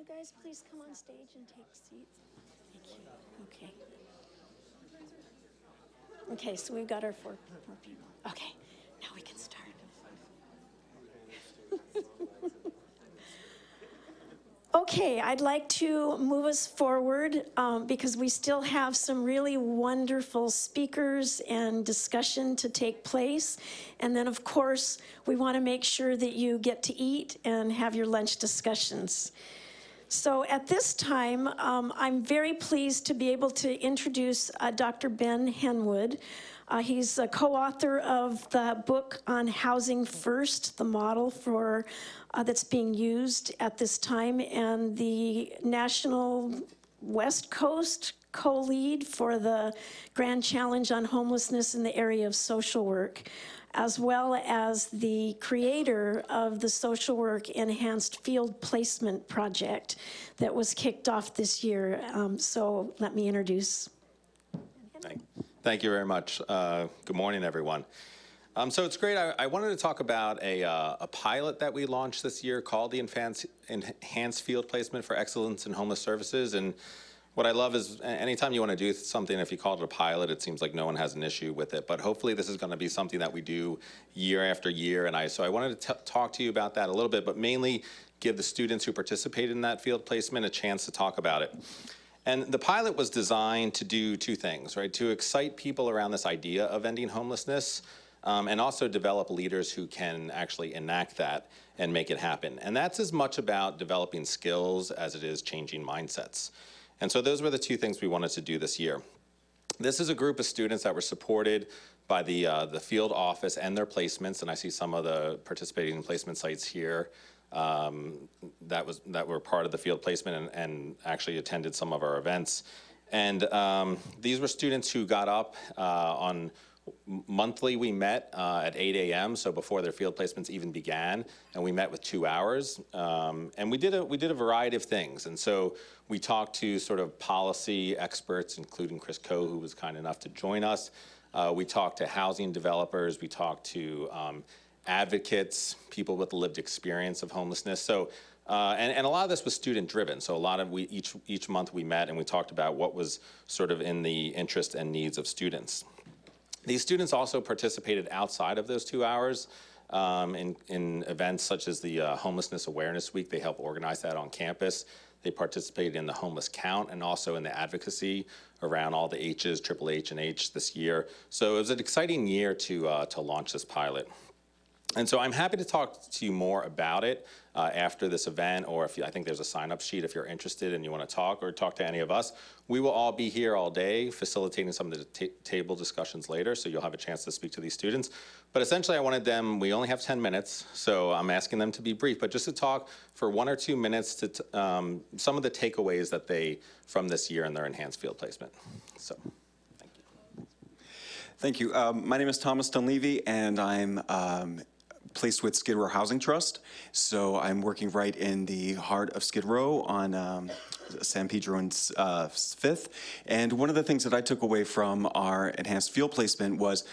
you guys please come on stage and take seats? Thank you. Okay. Okay, so we've got our four people. Okay, now we can start. Okay, I'd like to move us forward because we still have some really wonderful speakers and discussion to take place. And then, of course, we want to make sure that you get to eat and have your lunch discussions. So at this time, I'm very pleased to be able to introduce Dr. Ben Henwood. He's a co-author of the book on Housing First, the model for that's being used at this time, and the National West Coast co-lead for the Grand Challenge on Homelessness in the area of social work, as well as the creator of the Social Work Enhanced Field Placement Project that was kicked off this year. So let me introduce. Thank you very much. Good morning, everyone. So it's great. I wanted to talk about a pilot that we launched this year called the Enhanced Field Placement for Excellence in Homeless Services. And what I love is anytime you want to do something, if you call it a pilot, it seems like no one has an issue with it. But hopefully this is going to be something that we do year after year. And so I wanted to talk to you about that a little bit, but mainly give the students who participated in that field placement a chance to talk about it. And the pilot was designed to do two things, right? To excite people around this idea of ending homelessness, and also develop leaders who can actually enact that and make it happen. And that's as much about developing skills as it is changing mindsets. And so those were the two things we wanted to do this year. This is a group of students that were supported by the field office and their placements, and I see some of the participating placement sites here that were part of the field placement and actually attended some of our events. And these were students who got up on monthly. We met at 8 a.m., so before their field placements even began, and we met with 2 hours. And we did a variety of things. And so we talked to sort of policy experts, including Chris Coe, who was kind enough to join us. We talked to housing developers. We talked to advocates, people with lived experience of homelessness. So, and a lot of this was student driven. So a lot of each month we met and we talked about what was sort of in the interest and needs of students. These students also participated outside of those 2 hours in events such as the Homelessness Awareness Week. They helped organize that on campus. They participated in the Homeless Count and also in the advocacy around all the H's, Triple H and H this year. So it was an exciting year to launch this pilot. And so I'm happy to talk to you more about it after this event, or I think there's a sign-up sheet if you're interested and you want to talk, or talk to any of us. We will all be here all day facilitating some of the table discussions later, so you'll have a chance to speak to these students. But essentially I wanted them, we only have 10 minutes, so I'm asking them to be brief, but just to talk for 1 or 2 minutes to some of the takeaways that from this year in their enhanced field placement. So, thank you. Thank you. My name is Thomas Dunleavy, and I'm placed with Skid Row Housing Trust. So I'm working right in the heart of Skid Row on San Pedro and 5th. And one of the things that I took away from our enhanced field placement was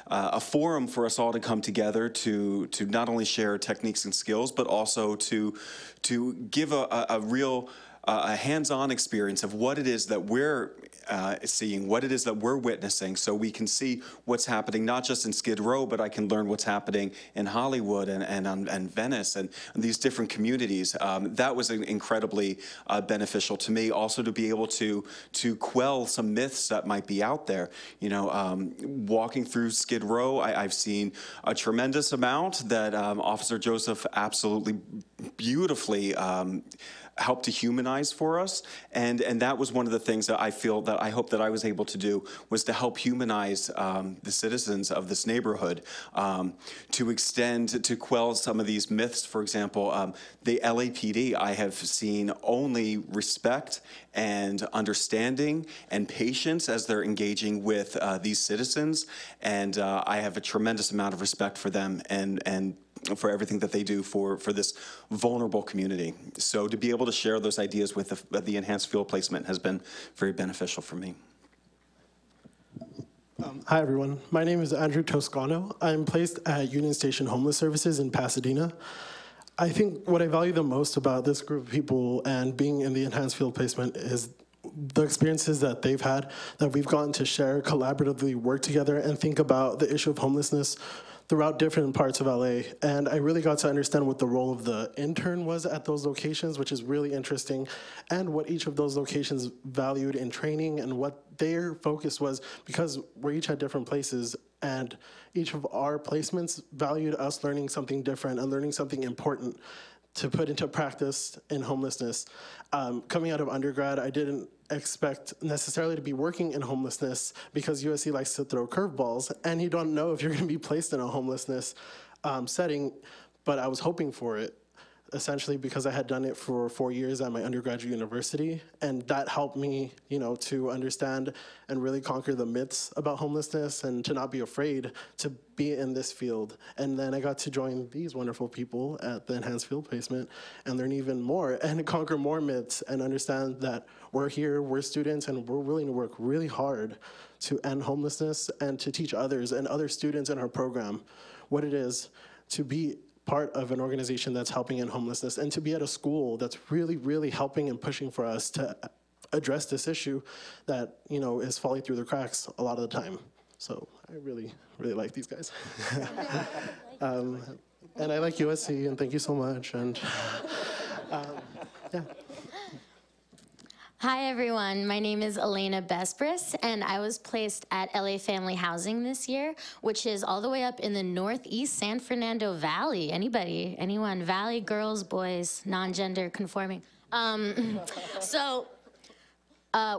a forum for us all to come together to not only share techniques and skills, but also to give a real hands-on experience of what it is that we're seeing, what it is that we're witnessing, so we can see what's happening not just in Skid Row, but I can learn what's happening in Hollywood and Venice and these different communities. That was incredibly beneficial to me. Also to be able to quell some myths that might be out there. You know, walking through Skid Row, I've seen a tremendous amount that Officer Joseph absolutely beautifully helped to humanize for us, and that was one of the things that I hope that I was able to do, was to help humanize the citizens of this neighborhood, to quell some of these myths. For example, the LAPD, I have seen only respect and understanding and patience as they're engaging with these citizens, and I have a tremendous amount of respect for them and for everything that they do for this vulnerable community. So to be able to share those ideas with the enhanced field placement has been very beneficial for me. Hi everyone, my name is Andrew Toscano. I'm placed at Union Station Homeless Services in Pasadena. I think what I value the most about this group of people and being in the enhanced field placement is the experiences that they've had, that we've gotten to share, collaboratively work together, and think about the issue of homelessness throughout different parts of LA. And I really got to understand what the role of the intern was at those locations, which is really interesting, and what each of those locations valued in training and what their focus was, because we're each at different places, and each of our placements valued us learning something different and learning something important to put into practice in homelessness. Coming out of undergrad, I didn't expect necessarily to be working in homelessness because USC likes to throw curveballs, and you don't know if you're gonna be placed in a homelessness setting, but I was hoping for it, essentially because I had done it for 4 years at my undergraduate university, and that helped me, to understand and really conquer the myths about homelessness and to not be afraid to be in this field. And then I got to join these wonderful people at the enhanced field placement and learn even more and conquer more myths and understand that we're here, we're students, and we're willing to work really hard to end homelessness and to teach others and other students in our program what it is to be part of an organization that's helping in homelessness and to be at a school that's really, really helping and pushing for us to address this issue that, is falling through the cracks a lot of the time. So I really, really like these guys. And I like USC, and thank you so much. And yeah. Hi, everyone. My name is Elena Bris, and I was placed at LA Family Housing this year, which is all the way up in the Northeast San Fernando Valley. Anybody? Anyone? Valley, girls, boys, non-gender conforming.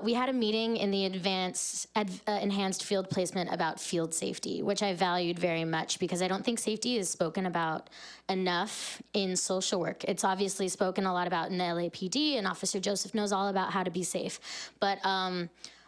We had a meeting in the enhanced field placement about field safety, which I valued very much because I don't think safety is spoken about enough in social work. It's obviously spoken a lot about in the LAPD, and Officer Joseph knows all about how to be safe. But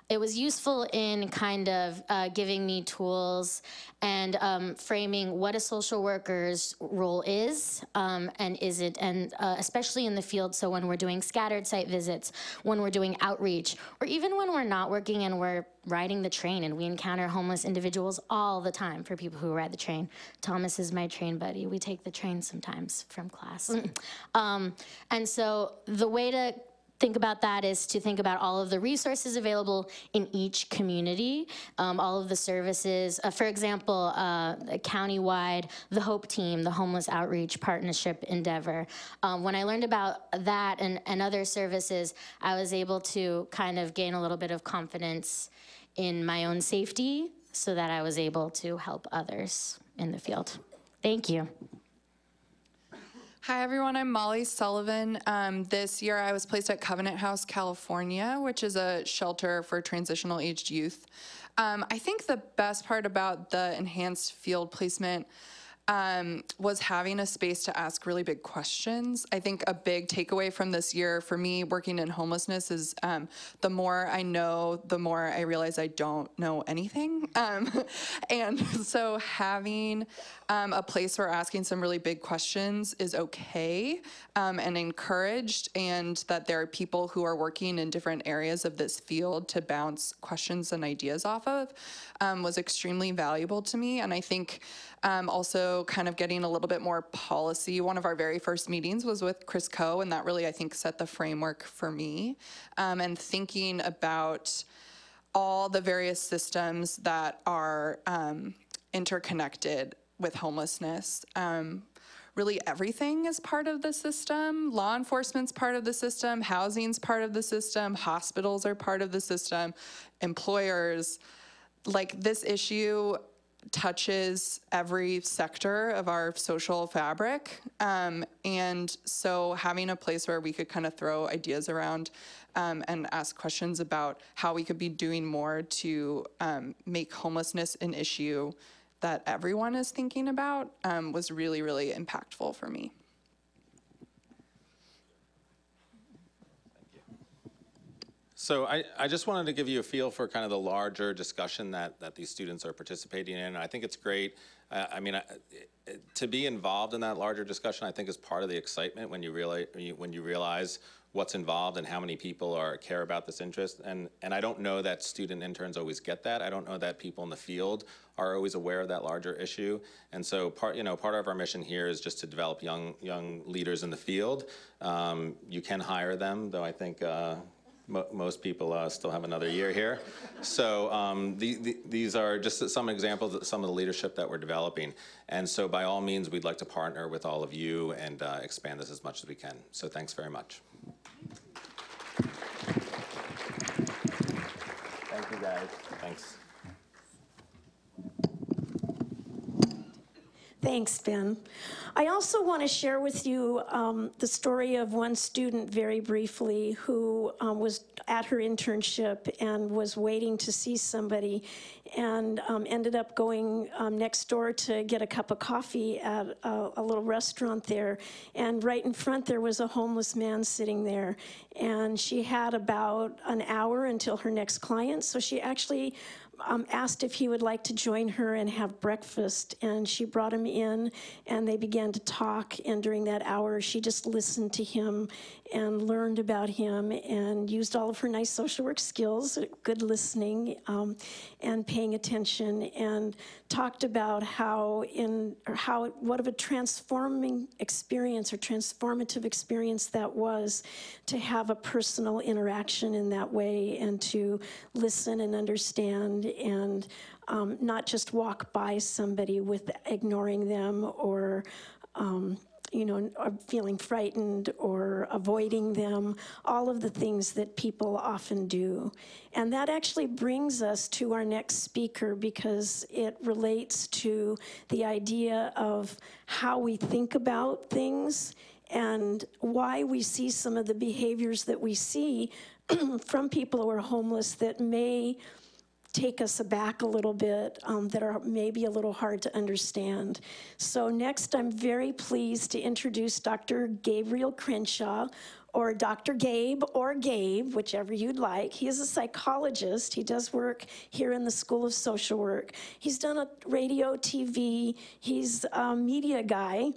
it was useful in kind of giving me tools and framing what a social worker's role is and isn't, and especially in the field. So when we're doing scattered site visits, when we're doing outreach, or even when we're not working and we're riding the train, and we encounter homeless individuals all the time. For people who ride the train, Thomas is my train buddy. We take the train sometimes from class. And so the way to think about that is to think about all of the resources available in each community, all of the services. For example, countywide, the HOPE team, the Homeless Outreach Partnership Endeavor. When I learned about that and other services, I was able to kind of gain a little bit of confidence in my own safety so that I was able to help others in the field. Thank you. Hi, everyone. I'm Molly Sullivan. This year, I was placed at Covenant House, California, which is a shelter for transitional aged youth. I think the best part about the enhanced field placement was having a space to ask really big questions. I think a big takeaway from this year for me working in homelessness is the more I know, the more I realize I don't know anything. And so having a place where asking some really big questions is okay and encouraged, and that there are people who are working in different areas of this field to bounce questions and ideas off of was extremely valuable to me. And I think also kind of getting a little bit more policy. One of our very first meetings was with Chris Coe, and that really, I think, set the framework for me. And thinking about all the various systems that are interconnected with homelessness. Really everything is part of the system. Law enforcement's part of the system, housing's part of the system, hospitals are part of the system, employers. Like, this issue touches every sector of our social fabric. And so having a place where we could kind of throw ideas around and ask questions about how we could be doing more to make homelessness an issue that everyone is thinking about was really, really impactful for me. So I just wanted to give you a feel for kind of the larger discussion that these students are participating in. I think it's great. To be involved in that larger discussion, I think is part of the excitement when you realize what's involved and how many people care about this interest. And I don't know that student interns always get that. I don't know that people in the field are always aware of that larger issue. And so part of our mission here is just to develop young leaders in the field. You can hire them, though I think most people still have another year here. So these are just some examples of some of the leadership that we're developing. And so by all means, we'd like to partner with all of you and expand this as much as we can. So thanks very much. Thank you, guys. Thanks. Thanks, Ben. I also want to share with you the story of one student very briefly who was at her internship and was waiting to see somebody and ended up going next door to get a cup of coffee at a little restaurant there. And right in front there was a homeless man sitting there. And she had about an hour until her next client, so she actually asked if he would like to join her and have breakfast, and she brought him in and they began to talk, and during that hour she just listened to him and learned about him and used all of her nice social work skills, good listening and paying attention, and talked about what of a transforming experience or transformative experience that was to have a personal interaction in that way and to listen and understand and not just walk by somebody with ignoring them or or feeling frightened or avoiding them, all of the things that people often do. And that actually brings us to our next speaker, because it relates to the idea of how we think about things and why we see some of the behaviors that we see from people who are homeless that may take us aback a little bit, that are maybe a little hard to understand. So next, I'm very pleased to introduce Dr. Gabriel Crenshaw, or Dr. Gabe, or Gabe, whichever you'd like. He is a psychologist. He does work here in the School of Social Work. He's done a radio, TV. He's a media guy.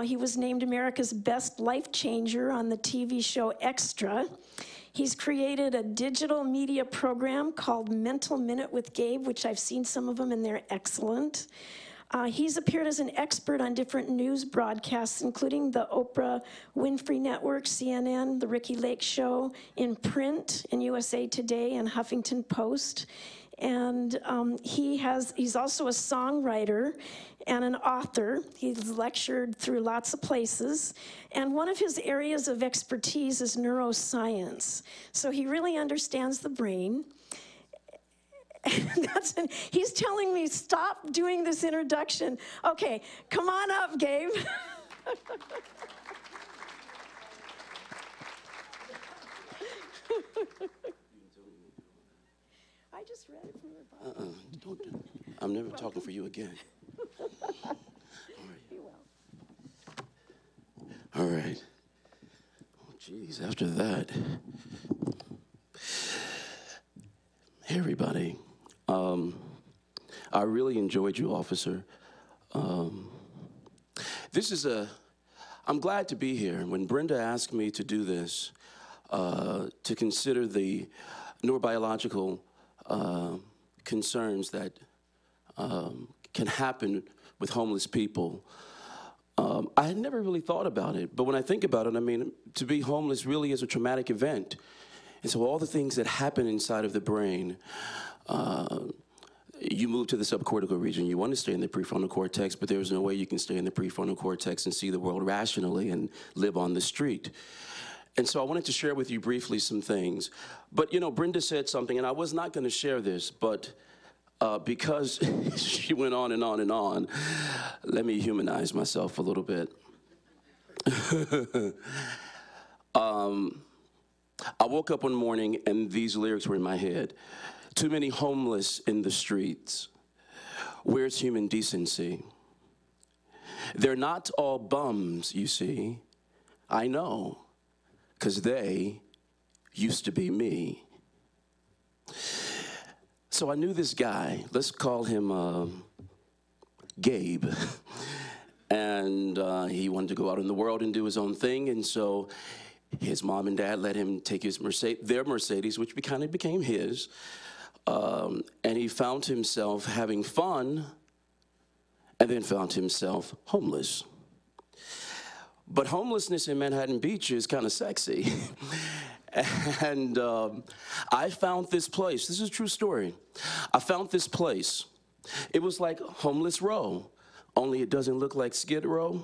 He was named America's Best Lifechanger on the TV show Extra. He's created a digital media program called Mental Minute with Gabe, which I've seen some of them and they're excellent. He's appeared as an expert on different news broadcasts, including the Oprah Winfrey Network, CNN, the Ricky Lake Show, in print, in USA Today and Huffington Post. And he's also a songwriter and an author. He's lectured through lots of places. And one of his areas of expertise is neuroscience. So he really understands the brain. He's telling me, stop doing this introduction. Okay, come on up, Gabe. I just read it from your Bible. Don't. I'm never talking for you again. All right. Oh, geez, after that. Hey, everybody. I really enjoyed you, officer. I'm glad to be here. When Brenda asked me to do this, to consider the neurobiological concerns that can happen with homeless people, I had never really thought about it. But when I think about it, I mean, to be homeless really is a traumatic event. And so all the things that happen inside of the brain, you move to the subcortical region, you want to stay in the prefrontal cortex, but there's no way you can stay in the prefrontal cortex and see the world rationally and live on the street. And so I wanted to share with you briefly some things. But, you know, Brenda said something, and I was not going to share this, but because she went on and on and on, let me humanize myself a little bit. I woke up one morning, and these lyrics were in my head. Too many homeless in the streets. Where's human decency? They're not all bums, you see. I know. 'Cause they used to be me. So I knew this guy, let's call him Gabe. And he wanted to go out in the world and do his own thing, and so his mom and dad let him take his their Mercedes, which kind of became his, and he found himself having fun, and then found himself homeless. But homelessness in Manhattan Beach is kind of sexy. And I found this place. This is a true story. I found this place. It was like Homeless Row, only it doesn't look like Skid Row.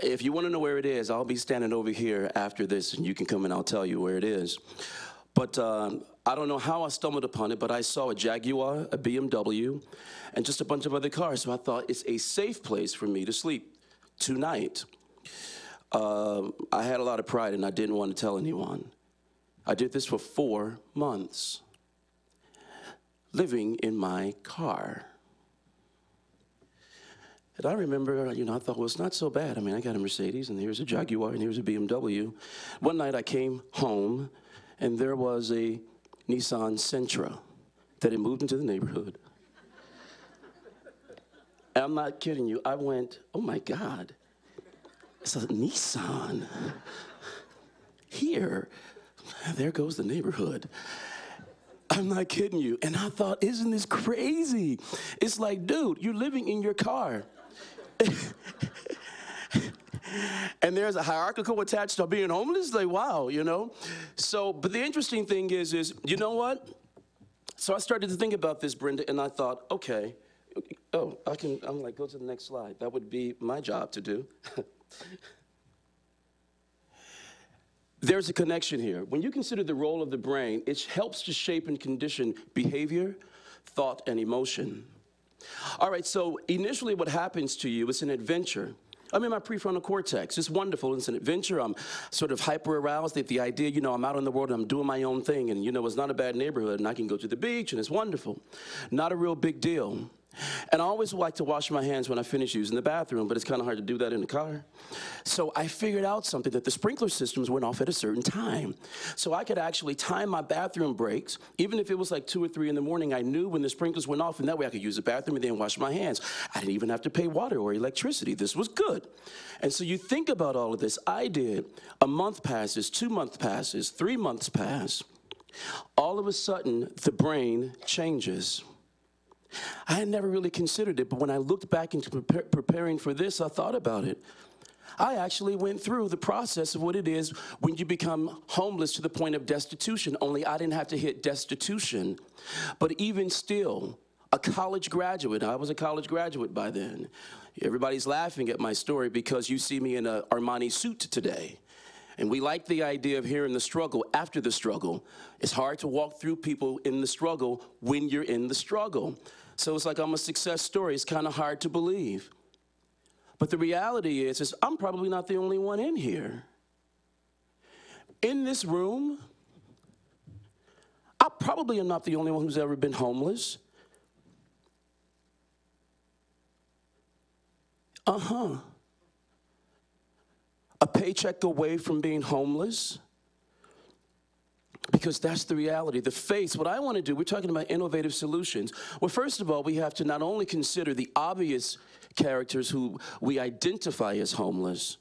If you want to know where it is, I'll be standing over here after this, and you can come and I'll tell you where it is. But I don't know how I stumbled upon it, but I saw a Jaguar, a BMW, and just a bunch of other cars. So I thought it's a safe place for me to sleep tonight. I had a lot of pride, and I didn't want to tell anyone. I did this for 4 months, living in my car. And I remember, I thought, well, it's not so bad. I mean, I got a Mercedes, and here's a Jaguar, and here's a BMW. One night I came home, and there was a Nissan Sentra that had moved into the neighborhood. And I'm not kidding you. I went, oh, my God. It's a Nissan. Here. There goes the neighborhood. I'm not kidding you. And I thought, isn't this crazy? It's like, dude, you're living in your car. And there's a hierarchical attached to being homeless. Like, wow, So, but the interesting thing is you know what? So I started to think about this, Brenda, and I thought, okay, I'm like, go to the next slide. That would be my job to do. There's a connection here. When you consider the role of the brain, it helps to shape and condition behavior, thought, and emotion. All right, so initially what happens to you is an adventure. I'm in my prefrontal cortex. It's wonderful. It's an adventure. I'm sort of hyper-aroused at the idea, I'm out in the world and I'm doing my own thing. And, it's not a bad neighborhood and I can go to the beach and it's wonderful. Not a real big deal. And I always like to wash my hands when I finish using the bathroom, but it's kind of hard to do that in the car. So I figured out something, that the sprinkler systems went off at a certain time. So I could actually time my bathroom breaks. Even if it was like 2 or 3 in the morning, I knew when the sprinklers went off, and that way I could use the bathroom and then wash my hands. I didn't even have to pay water or electricity. This was good. And so you think about all of this. I did. A month passes, 2 months passes, 3 months pass. All of a sudden, the brain changes. I had never really considered it, but when I looked back into preparing for this, I thought about it. I actually went through the process of what it is when you become homeless to the point of destitution, only I didn't have to hit destitution. But even still, a college graduate, I was a college graduate by then. Everybody's laughing at my story because you see me in an Armani suit today. And we like the idea of hearing the struggle after the struggle. It's hard to walk through people in the struggle when you're in the struggle. So it's like I'm a success story. It's kind of hard to believe. But the reality is I'm probably not the only one in here. In this room, I probably am not the only one who's ever been homeless. A paycheck away from being homeless, because that's the reality. The face, what I want to do, we're talking about innovative solutions. Well, first of all, we have to not only consider the obvious characters who we identify as homeless,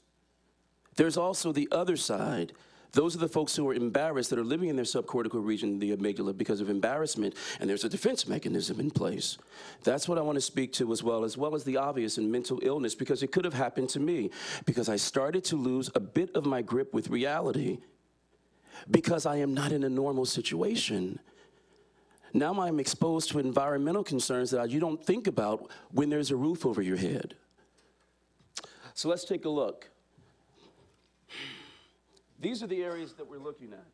there's also the other side. Those are the folks who are embarrassed, that are living in their subcortical region, the amygdala, because of embarrassment, and there's a defense mechanism in place. That's what I want to speak to as well as the obvious and mental illness, because it could have happened to me, because I started to lose a bit of my grip with reality, because I am not in a normal situation. Now I'm exposed to environmental concerns that you don't think about when there's a roof over your head. So let's take a look. These are the areas that we're looking at.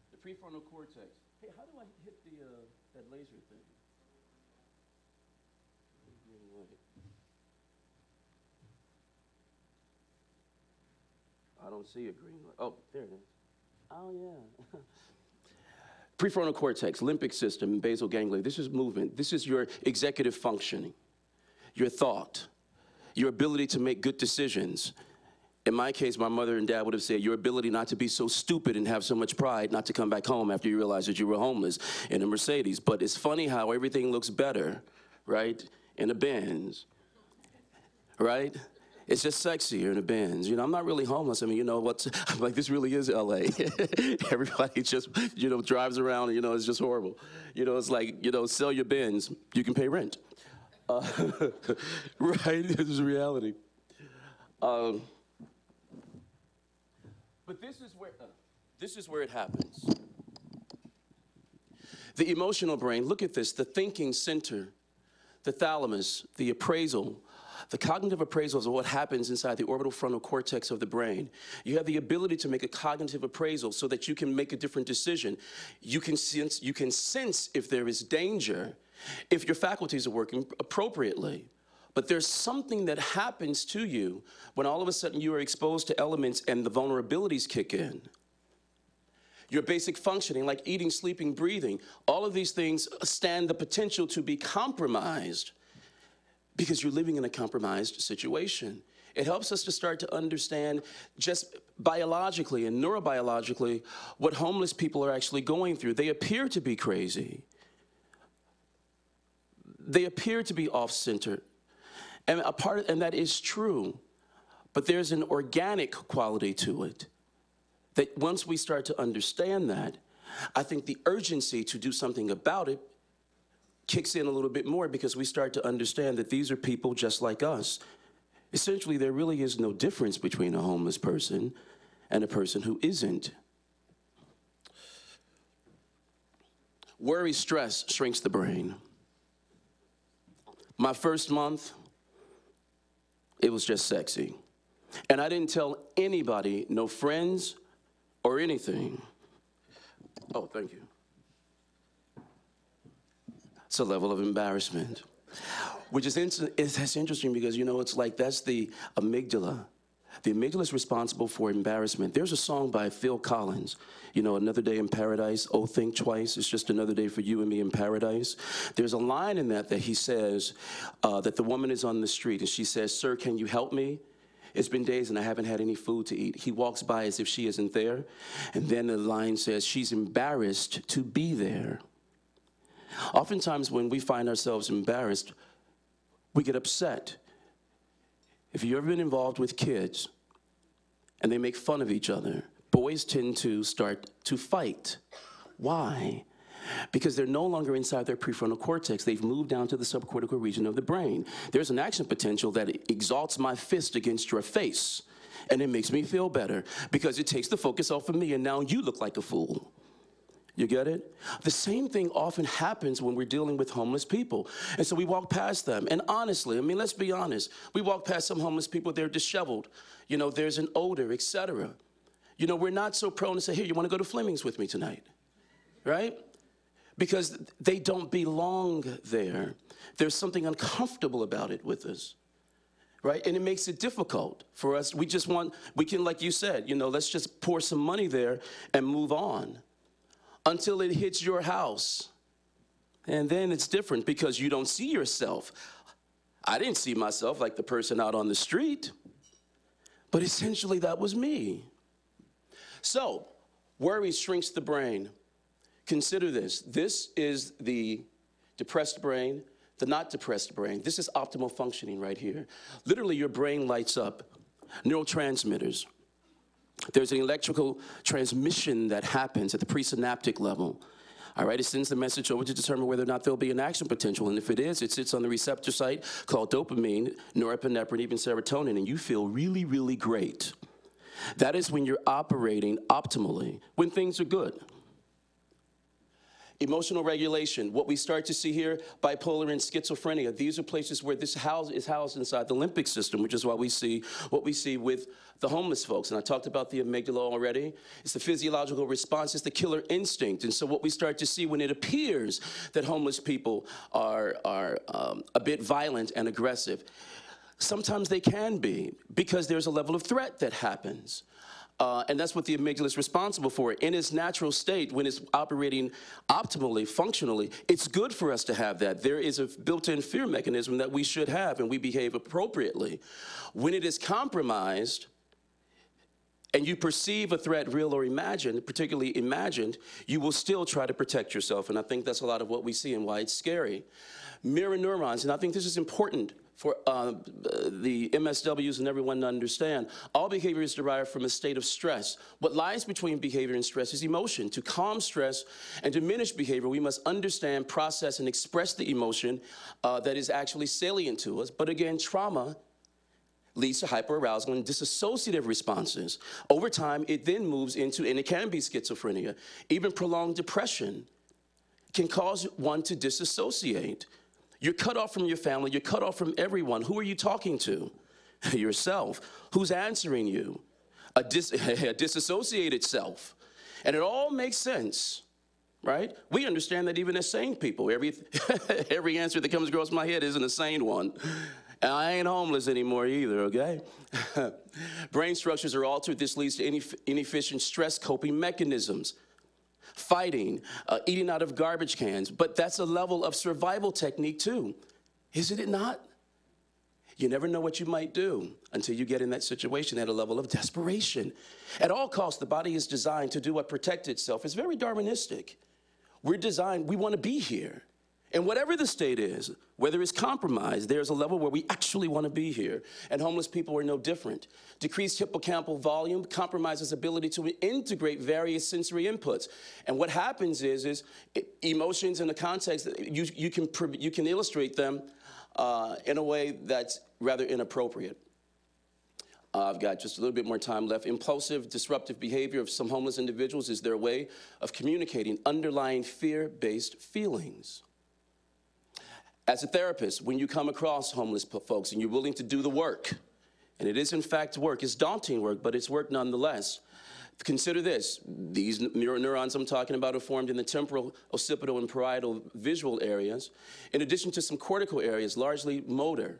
The prefrontal cortex. Hey, how do I hit that laser thing? I don't see a green light. Oh, there it is. Oh, yeah. Prefrontal cortex, limbic system, and basal ganglia. This is movement. This is your executive functioning, your thought, your ability to make good decisions. In my case, my mother and dad would have said, your ability not to be so stupid and have so much pride not to come back home after you realize that you were homeless in a Mercedes. But it's funny how everything looks better, right, in a Benz, right? It's just sexier in a Benz. You know, I'm not really homeless. I mean, you know, I'm like, this really is LA. Everybody just, you know, drives around and, you know, it's just horrible. You know, it's like, you know, sell your Benz, you can pay rent. Right, this is reality. But this is where it happens. The emotional brain, look at this, the thinking center, the thalamus, the appraisal, the cognitive appraisals of what happens inside the orbital frontal cortex of the brain. You have the ability to make a cognitive appraisal so that you can make a different decision. You can sense if there is danger, if your faculties are working appropriately. But there's something that happens to you when all of a sudden you are exposed to elements and the vulnerabilities kick in. Your basic functioning, like eating, sleeping, breathing, all of these things stand the potential to be compromised because you're living in a compromised situation. It helps us to start to understand just biologically and neurobiologically what homeless people are actually going through. They appear to be crazy. They appear to be off-center. And that is true, but there's an organic quality to it. That once we start to understand that, I think the urgency to do something about it kicks in a little bit more because we start to understand that these are people just like us. Essentially, there really is no difference between a homeless person and a person who isn't. Worry, stress shrinks the brain. My first month, it was just sexy. And I didn't tell anybody, no friends or anything. Oh, thank you. It's a level of embarrassment, which is that's interesting because, you know, it's like that's the amygdala. The amygdala is responsible for embarrassment. There's a song by Phil Collins, you know, Another Day in Paradise. Oh, think twice. It's just another day for you and me in paradise. There's a line in that he says that the woman is on the street and she says, sir, can you help me? It's been days and I haven't had any food to eat. He walks by as if she isn't there. And then the line says, she's embarrassed to be there. Oftentimes when we find ourselves embarrassed, we get upset. If you've ever been involved with kids and they make fun of each other, boys tend to start to fight. Why? Because they're no longer inside their prefrontal cortex. They've moved down to the subcortical region of the brain. There's an action potential that exalts my fist against your face, and it makes me feel better because it takes the focus off of me, and now you look like a fool. You get it? The same thing often happens when we're dealing with homeless people. And so we walk past them. And honestly, I mean, let's be honest. We walk past some homeless people, they're disheveled. You know, there's an odor, etc. You know, we're not so prone to say, here, you want to go to Fleming's with me tonight? Right? Because they don't belong there. There's something uncomfortable about it with us. Right? And it makes it difficult for us. We can, like you said, you know, let's just pour some money there and move on. Until it hits your house. And then it's different because you don't see yourself. I didn't see myself like the person out on the street, but essentially that was me. So, worry shrinks the brain. Consider this. This is the depressed brain, the not depressed brain. This is optimal functioning right here. Literally, your brain lights up. Neurotransmitters. There's an electrical transmission that happens at the presynaptic level. All right, it sends the message over to determine whether or not there'll be an action potential. And if it is, it sits on the receptor site called dopamine, norepinephrine, even serotonin, and you feel really, really great. That is when you're operating optimally, when things are good. Emotional regulation, what we start to see here, bipolar and schizophrenia. These are places where this is housed inside the limbic system, which is why we see what we see with the homeless folks. And I talked about the amygdala already. It's the physiological response, it's the killer instinct. And so what we start to see when it appears that homeless people are a bit violent and aggressive, sometimes they can be because there's a level of threat that happens. And that's what the amygdala is responsible for. In its natural state, when it's operating optimally, functionally, it's good for us to have that. There is a built-in fear mechanism that we should have, and we behave appropriately. When it is compromised, and you perceive a threat, real or imagined, particularly imagined, you will still try to protect yourself. And I think that's a lot of what we see and why it's scary. Mirror neurons, and I think this is important for the MSWs and everyone to understand. All behavior is derived from a state of stress. What lies between behavior and stress is emotion. To calm stress and diminish behavior, we must understand, process, and express the emotion that is actually salient to us. But again, trauma leads to hyperarousal and dissociative responses. Over time, it then moves into, and it can be schizophrenia. Even prolonged depression can cause one to disassociate. You're cut off from your family, you're cut off from everyone. Who are you talking to? Yourself. Who's answering you? A disassociated self. And it all makes sense, right? We understand that even as sane people, every answer that comes across my head isn't a sane one. And I ain't homeless anymore either, okay? Brain structures are altered. This leads to inefficient stress coping mechanisms. Fighting, eating out of garbage cans, but that's a level of survival technique too, isn't it not? You never know what you might do until you get in that situation at a level of desperation. At all costs, the body is designed to do what protects itself. It's very Darwinistic. We're designed, we want to be here. And whatever the state is, whether it's compromised, there's a level where we actually want to be here. And homeless people are no different. Decreased hippocampal volume compromises ability to integrate various sensory inputs. And what happens is emotions in the context, you can illustrate them in a way that's rather inappropriate. I've got just a little bit more time left. Impulsive, disruptive behavior of some homeless individuals is their way of communicating underlying fear-based feelings. As a therapist, when you come across homeless folks and you're willing to do the work, and it is in fact work, it's daunting work, but it's work nonetheless. Consider this, these mirror neurons I'm talking about are formed in the temporal, occipital, and parietal visual areas, in addition to some cortical areas, largely motor.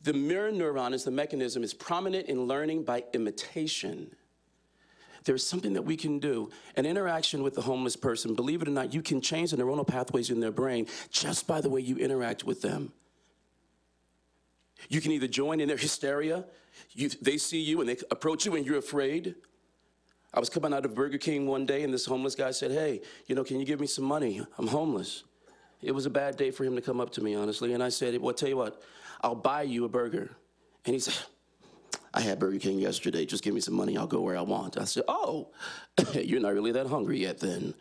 The mirror neuron as the mechanism is prominent in learning by imitation. There's something that we can do. An interaction with the homeless person, believe it or not, you can change the neuronal pathways in their brain just by the way you interact with them. You can either join in their hysteria, they see you and they approach you and you're afraid. I was coming out of Burger King one day and this homeless guy said, hey, can you give me some money? I'm homeless. It was a bad day for him to come up to me, honestly. And I said, well, tell you what, I'll buy you a burger. And he said, I had Burger King yesterday, just give me some money, I'll go where I want. I said, oh, you're not really that hungry yet then,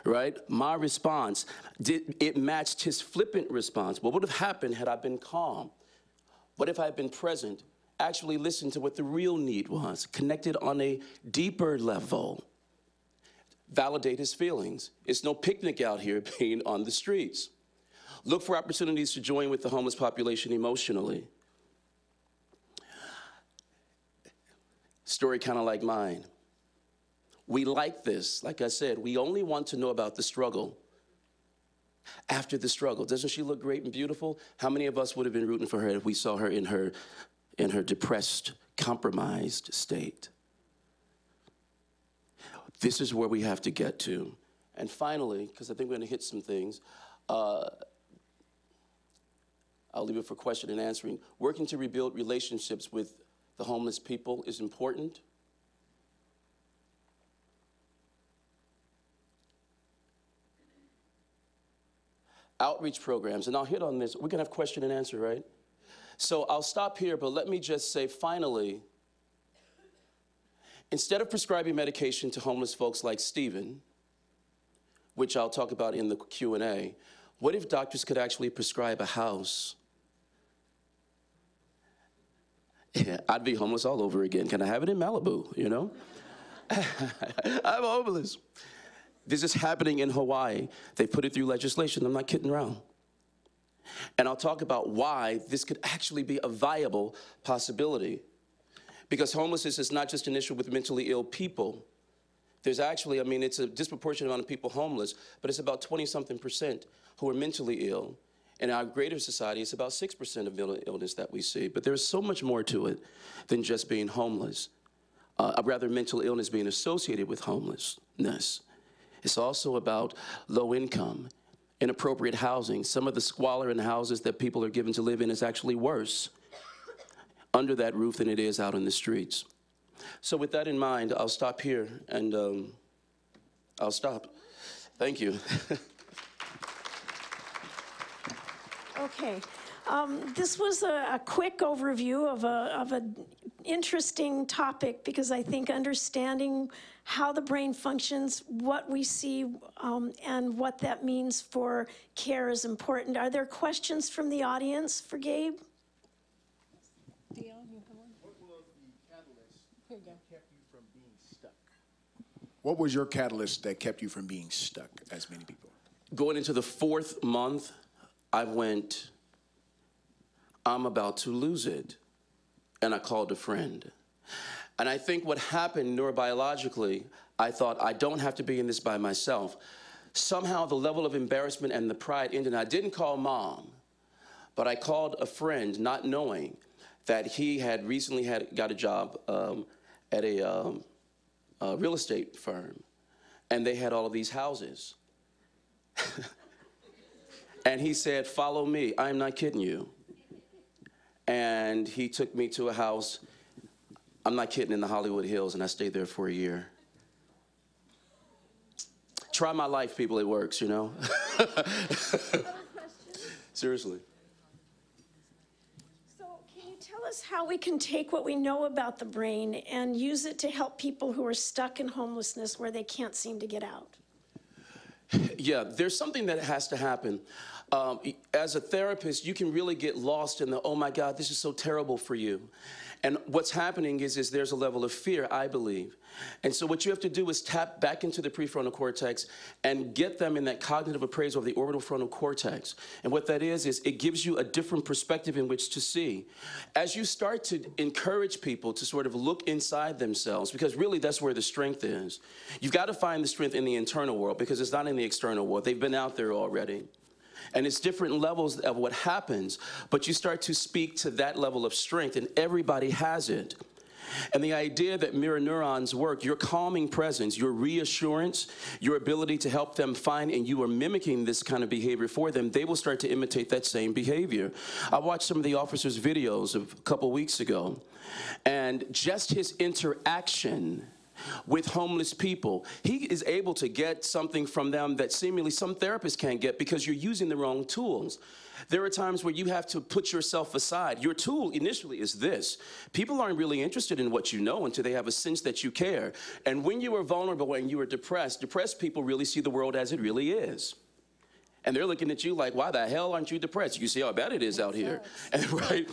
right? My response, it matched his flippant response. What would have happened had I been calm? What if I had been present, actually listened to what the real need was, connected on a deeper level? Validate his feelings. It's no picnic out here being on the streets. Look for opportunities to join with the homeless population emotionally. Story kind of like mine. We like this. Like I said, we only want to know about the struggle. After the struggle, doesn't she look great and beautiful? How many of us would have been rooting for her if we saw her in her depressed, compromised state? This is where we have to get to. And finally, because I think we're going to hit some things, I'll leave it for question and answering. Working to rebuild relationships with the homeless people is important. Outreach programs, and I'll hit on this. We're gonna have question and answer, right? So I'll stop here, but let me just say finally, instead of prescribing medication to homeless folks like Stephen, which I'll talk about in the Q&A, what if doctors could actually prescribe a house? Yeah, I'd be homeless all over again. Can I have it in Malibu, I'm homeless. This is happening in Hawaii. They put it through legislation. I'm not kidding around. And I'll talk about why this could actually be a viable possibility. Because homelessness is not just an issue with mentally ill people. There's actually, it's a disproportionate amount of people homeless, but it's about 20-something% who are mentally ill. In our greater society, it's about 6% of mental illness that we see. But there's so much more to it than just being homeless. Rather, mental illness being associated with homelessness. It's also about low income, inappropriate housing. Some of the squalor in the houses that people are given to live in is actually worse under that roof than it is out in the streets. So with that in mind, I'll stop here, and I'll stop. Thank you. Okay. This was a quick overview of an interesting topic, because I think understanding how the brain functions, what we see, and what that means for care is important. Are there questions from the audience for Gabe? What was your catalyst that kept you from being stuck, as many people? Going into the 4th month, I went, I'm about to lose it. And I called a friend. And I think what happened neurobiologically, I thought, I don't have to be in this by myself. Somehow the level of embarrassment and the pride ended. And I didn't call mom, but I called a friend, not knowing that he had recently got a job at a real estate firm. And they had all of these houses. And he said, follow me. I'm not kidding you. And he took me to a house, I'm not kidding, in the Hollywood Hills, and I stayed there for a year. Try my life, people, it works, you know? Seriously. So can you tell us how we can take what we know about the brain and use it to help people who are stuck in homelessness where they can't seem to get out? Yeah, there's something that has to happen. As a therapist, you can really get lost in the, oh my God, this is so terrible for you. And what's happening is there's a level of fear, I believe. And so what you have to do is tap back into the prefrontal cortex and get them in that cognitive appraisal of the orbital frontal cortex. And what that is it gives you a different perspective in which to see. As you start to encourage people to sort of look inside themselves, because really that's where the strength is. You've got to find the strength in the internal world, because it's not in the external world. They've been out there already. And it's different levels of what happens, but you start to speak to that level of strength, and everybody has it. And the idea that mirror neurons work, your calming presence, your reassurance, your ability to help them find, and you are mimicking this kind of behavior for them, they will start to imitate that same behavior. I watched some of the officer's videos of a couple weeks ago, and just his interaction with homeless people, he is able to get something from them that seemingly some therapists can't get, because you're using the wrong tools. There are times where you have to put yourself aside. Your tool initially is this. People aren't really interested in what you know until they have a sense that you care. And when you are vulnerable and you are depressed people really see the world as it really is. And they're looking at you like, why the hell aren't you depressed? You see how bad it is out here, and, right?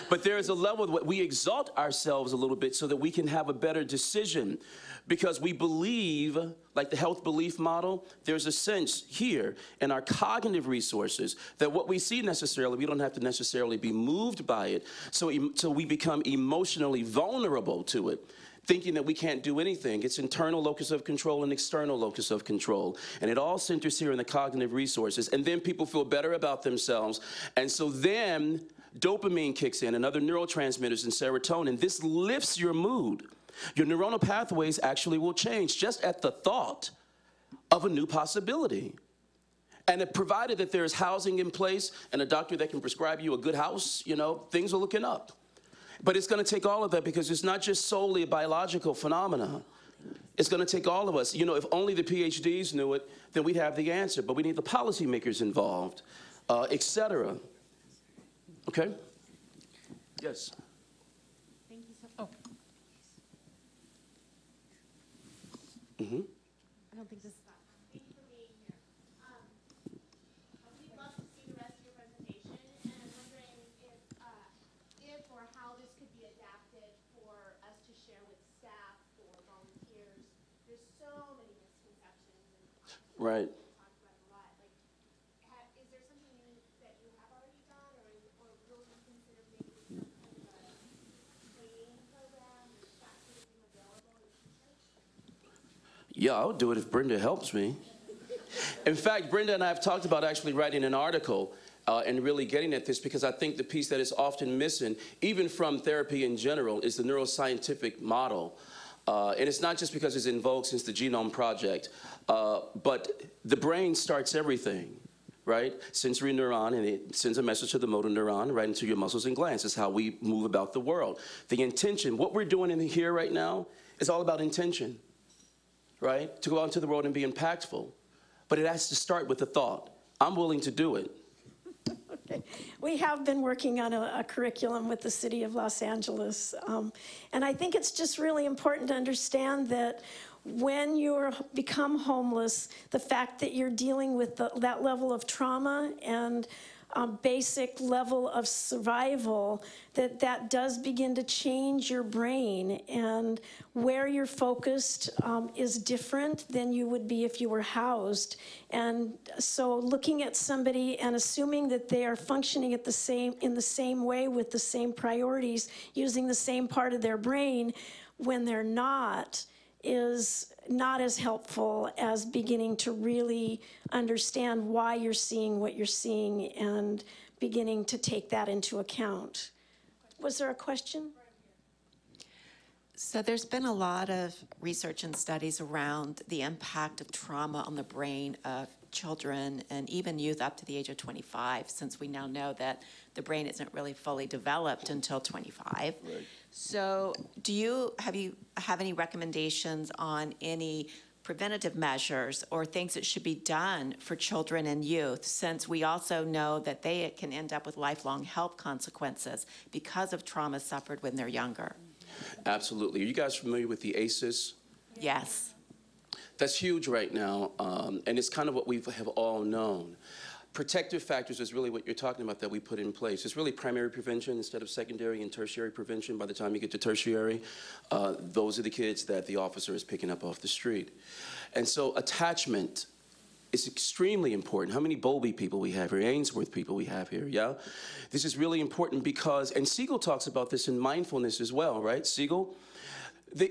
But there is a level that we exalt ourselves a little bit so that we can have a better decision, because we believe, like the health belief model, there's a sense here in our cognitive resources that what we see necessarily, we don't have to necessarily be moved by it, so we become emotionally vulnerable to it, thinking that we can't do anything. It's internal locus of control and external locus of control. And it all centers here in the cognitive resources. And then people feel better about themselves. And so then dopamine kicks in and other neurotransmitters and serotonin. This lifts your mood. Your neuronal pathways actually will change just at the thought of a new possibility. And provided that there's housing in place and a doctor that can prescribe you a good house, you know, things are looking up. But it's going to take all of that, because it's not just solely a biological phenomenon. It's going to take all of us. You know, if only the PhDs knew it, then we'd have the answer. But we need the policymakers involved, et cetera. Okay? Yes. Thank you so much. Oh. Mm-hmm. I don't think this is Thanks for being here. We'd love to see the rest of your presentation, and I'm wondering if or how this could be adapted for us to share with staff or volunteers. There's so many misconceptions and Right. we talked about a lot. Like, is there something that you have already done, or will you consider maybe some kind of a training program or faculty available in the future? Yeah, I'll do it if Brenda helps me. In fact, Brenda and I have talked about actually writing an article and really getting at this, because I think the piece that is often missing, even from therapy in general, is the neuroscientific model. And it's not just because it's in vogue since the Genome Project, but the brain starts everything. right? Sensory neuron, and it sends a message to the motor neuron right into your muscles and glands. It's how we move about the world. The intention, what we're doing in here right now is all about intention, right? To go out into the world and be impactful. But it has to start with the thought. I'm willing to do it. Okay. We have been working on a curriculum with the city of Los Angeles. And I think it's just really important to understand that when you become homeless, the fact that you're dealing with that level of trauma and basic level of survival, that does begin to change your brain, and where you're focused is different than you would be if you were housed. And so looking at somebody and assuming that they are functioning in the same way with the same priorities, using the same part of their brain when they're not, is not as helpful as beginning to really understand why you're seeing what you're seeing and beginning to take that into account. Was there a question? So there's been a lot of research and studies around the impact of trauma on the brain of children and even youth up to the age of 25, since we now know that the brain isn't really fully developed until 25. Right. So do you have any recommendations on any preventative measures or things that should be done for children and youth, since we also know that they can end up with lifelong health consequences because of trauma suffered when they're younger? Absolutely. Are you guys familiar with the ACEs? Yes. That's huge right now, and it's kind of what we have all known. Protective factors is really what you're talking about that we put in place. It's really primary prevention instead of secondary and tertiary prevention. By the time you get to tertiary, those are the kids that the officer is picking up off the street. And so attachment is extremely important. How many Bowlby people we have here, Ainsworth people we have here, yeah? This is really important because, and Siegel talks about this in mindfulness as well, right, Siegel?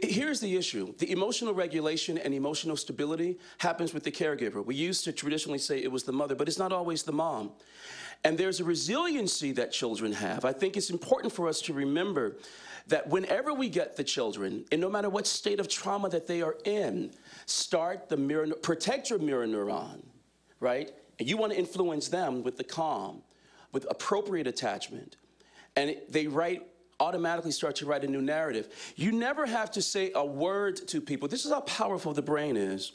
Here's the issue. The emotional regulation and emotional stability happens with the caregiver. We used to traditionally say it was the mother, but it's not always the mom. And there's a resiliency that children have. I think it's important for us to remember that whenever we get the children, and no matter what state of trauma that they are in, protect your mirror neuron, right? And you want to influence them with the calm, with appropriate attachment. And they automatically start to write a new narrative. You never have to say a word to people. This is how powerful the brain is.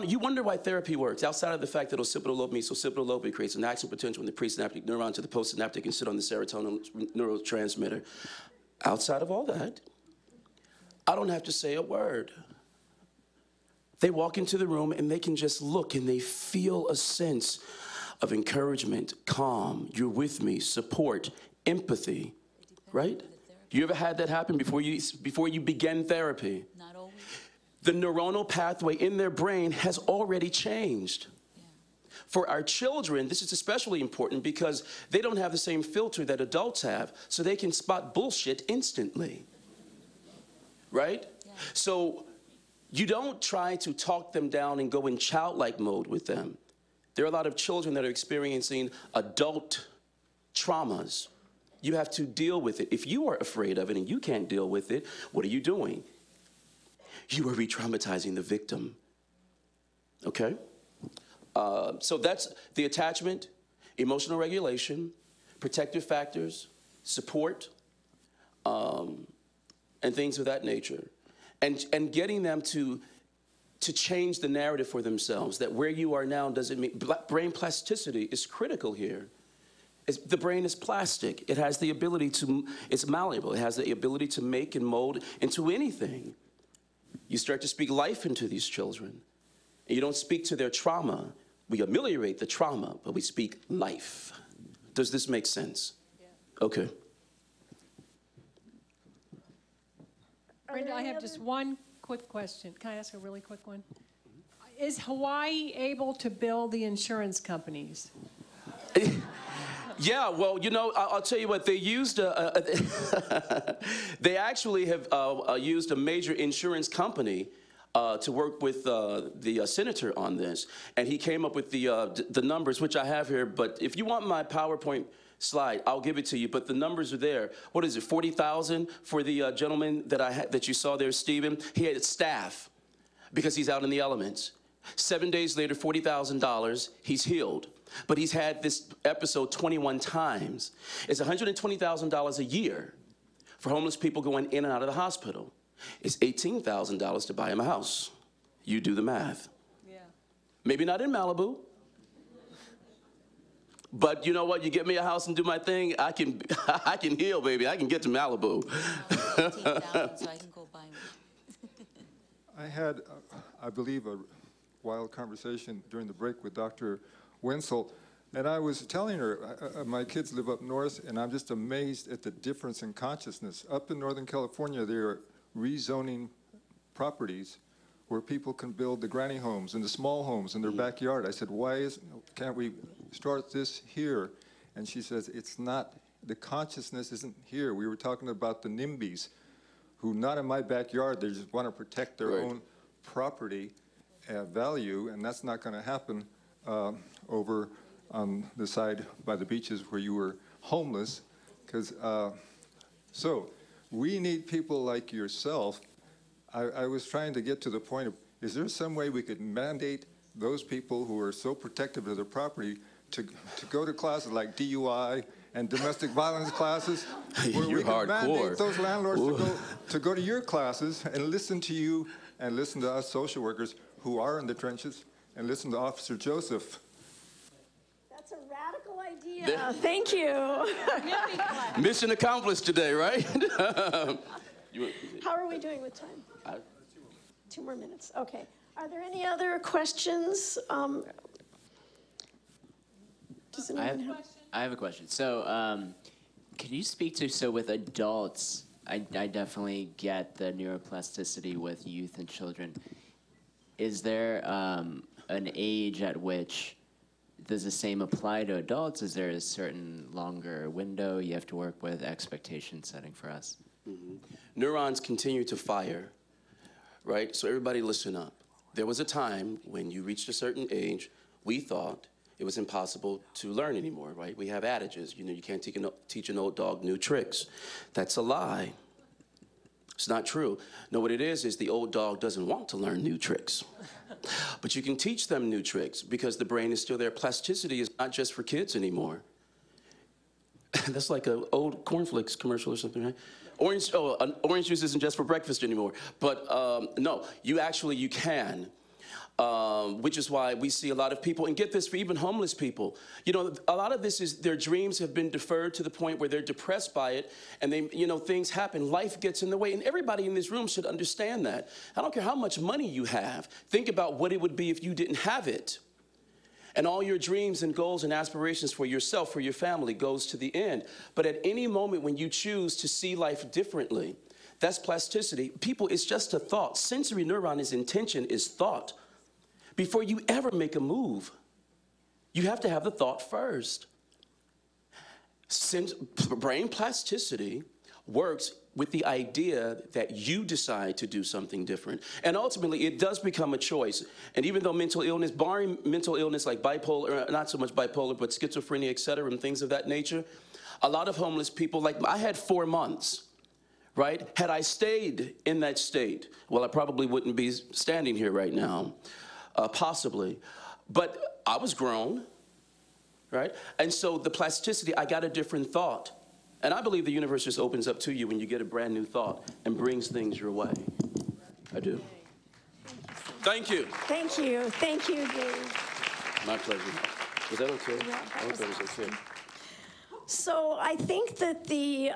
You wonder why therapy works. Outside of the fact that occipital lobe means-occipital lobe, it creates an action potential from the presynaptic neuron to the postsynaptic and sit on the serotonin neurotransmitter. Outside of all that, I don't have to say a word. They walk into the room and they can just look and they feel a sense of encouragement, calm, you're with me, support, empathy, right? You ever had that happen before you began therapy? Not always. The neuronal pathway in their brain has already changed. Yeah. For our children, this is especially important because they don't have the same filter that adults have, so they can spot bullshit instantly, right? Yeah. So you don't try to talk them down and go in childlike mode with them. There are a lot of children that are experiencing adult traumas. You have to deal with it. If you are afraid of it and you can't deal with it, what are you doing? You are re-traumatizing the victim, okay? So that's the attachment, emotional regulation, protective factors, support, and things of that nature. And getting them to change the narrative for themselves, that where you are now doesn't mean, brain plasticity is critical here. The brain is plastic. It has the ability to, it's malleable. It has the ability to make and mold into anything. You start to speak life into these children. And you don't speak to their trauma. We ameliorate the trauma, but we speak life. Does this make sense? Yeah. Okay. Brenda, I have just one quick question. Can I ask a really quick one? Is Hawaii able to bill the insurance companies? Yeah, well, you know, I'll tell you what, they used they actually have used a major insurance company to work with the senator on this, and he came up with the numbers, which I have here, but if you want my PowerPoint slide, I'll give it to you, but the numbers are there. What is it, 40,000 for the gentleman that you saw there, Stephen? He had staff because he's out in the elements. 7 days later, $40,000, he's healed. But he's had this episode 21 times. It's $120,000 a year for homeless people going in and out of the hospital. It's $18,000 to buy him a house. You do the math. Yeah. Maybe not in Malibu. But you know what? You get me a house and do my thing, I can heal, baby. I can get to Malibu. $18,000 so I can go buy one. I had, I believe, a wild conversation during the break with Dr. Wenzel, and I was telling her, my kids live up north, and I'm just amazed at the difference in consciousness. Up in Northern California, they're rezoning properties where people can build the granny homes and the small homes in their backyard. I said, can't we start this here? And she says, it's not, the consciousness isn't here. We were talking about the NIMBYs, who not in my backyard, they just want to protect their own property value, and that's not going to happen over on the side by the beaches where you were homeless. So we need people like yourself. I was trying to get to the point of, is there some way we could mandate those people who are so protective of their property to go to classes like DUI and domestic violence classes, where we can mandate those landlords to go to your classes and listen to you and listen to us social workers who are in the trenches and listen to Officer Joseph. That's a radical idea. Thank you. Mission accomplished today, right? How are we doing with time? 2 more minutes. Okay. Are there any other questions? Does anyone have? I have a question. So, can you speak to, so with adults, I definitely get the neuroplasticity with youth and children. Is there an age at which does the same apply to adults? Is there a certain longer window you have to work with, expectation setting for us? Mm-hmm. Neurons continue to fire, right? So everybody listen up. There was a time when you reached a certain age, we thought it was impossible to learn anymore, right? We have adages, you can't teach an old dog new tricks. That's a lie. It's not true. No, what it is the old dog doesn't want to learn new tricks. But you can teach them new tricks because the brain is still there. Plasticity is not just for kids anymore. That's like an old cornflakes commercial or something, right? Orange juice isn't just for breakfast anymore. But no, you can. Which is why we see a lot of people, and get this, for even homeless people, a lot of this is their dreams have been deferred to the point where they're depressed by it, and they, things happen, life gets in the way, and everybody in this room should understand that. I don't care how much money you have. Think about what it would be if you didn't have it. And all your dreams and goals and aspirations for yourself, for your family, goes to the end. But at any moment when you choose to see life differently, that's plasticity. People, it's just a thought. Sensory neuron is intention, is thought. Before you ever make a move, you have to have the thought first. Brain plasticity works with the idea that you decide to do something different. And ultimately, it does become a choice. And even though mental illness, barring mental illness like bipolar, not so much bipolar, but schizophrenia, et cetera, and things of that nature, a lot of homeless people, like I had 4 months, right? Had I stayed in that state, well, I probably wouldn't be standing here right now. Possibly, but I was grown, right? And so the plasticity, I got a different thought. And I believe the universe just opens up to you when you get a brand new thought and brings things your way. I do. Thank you. Thank you. Thank you, Dave. My pleasure. Was that okay? Yeah, I hope that was okay. So I think that the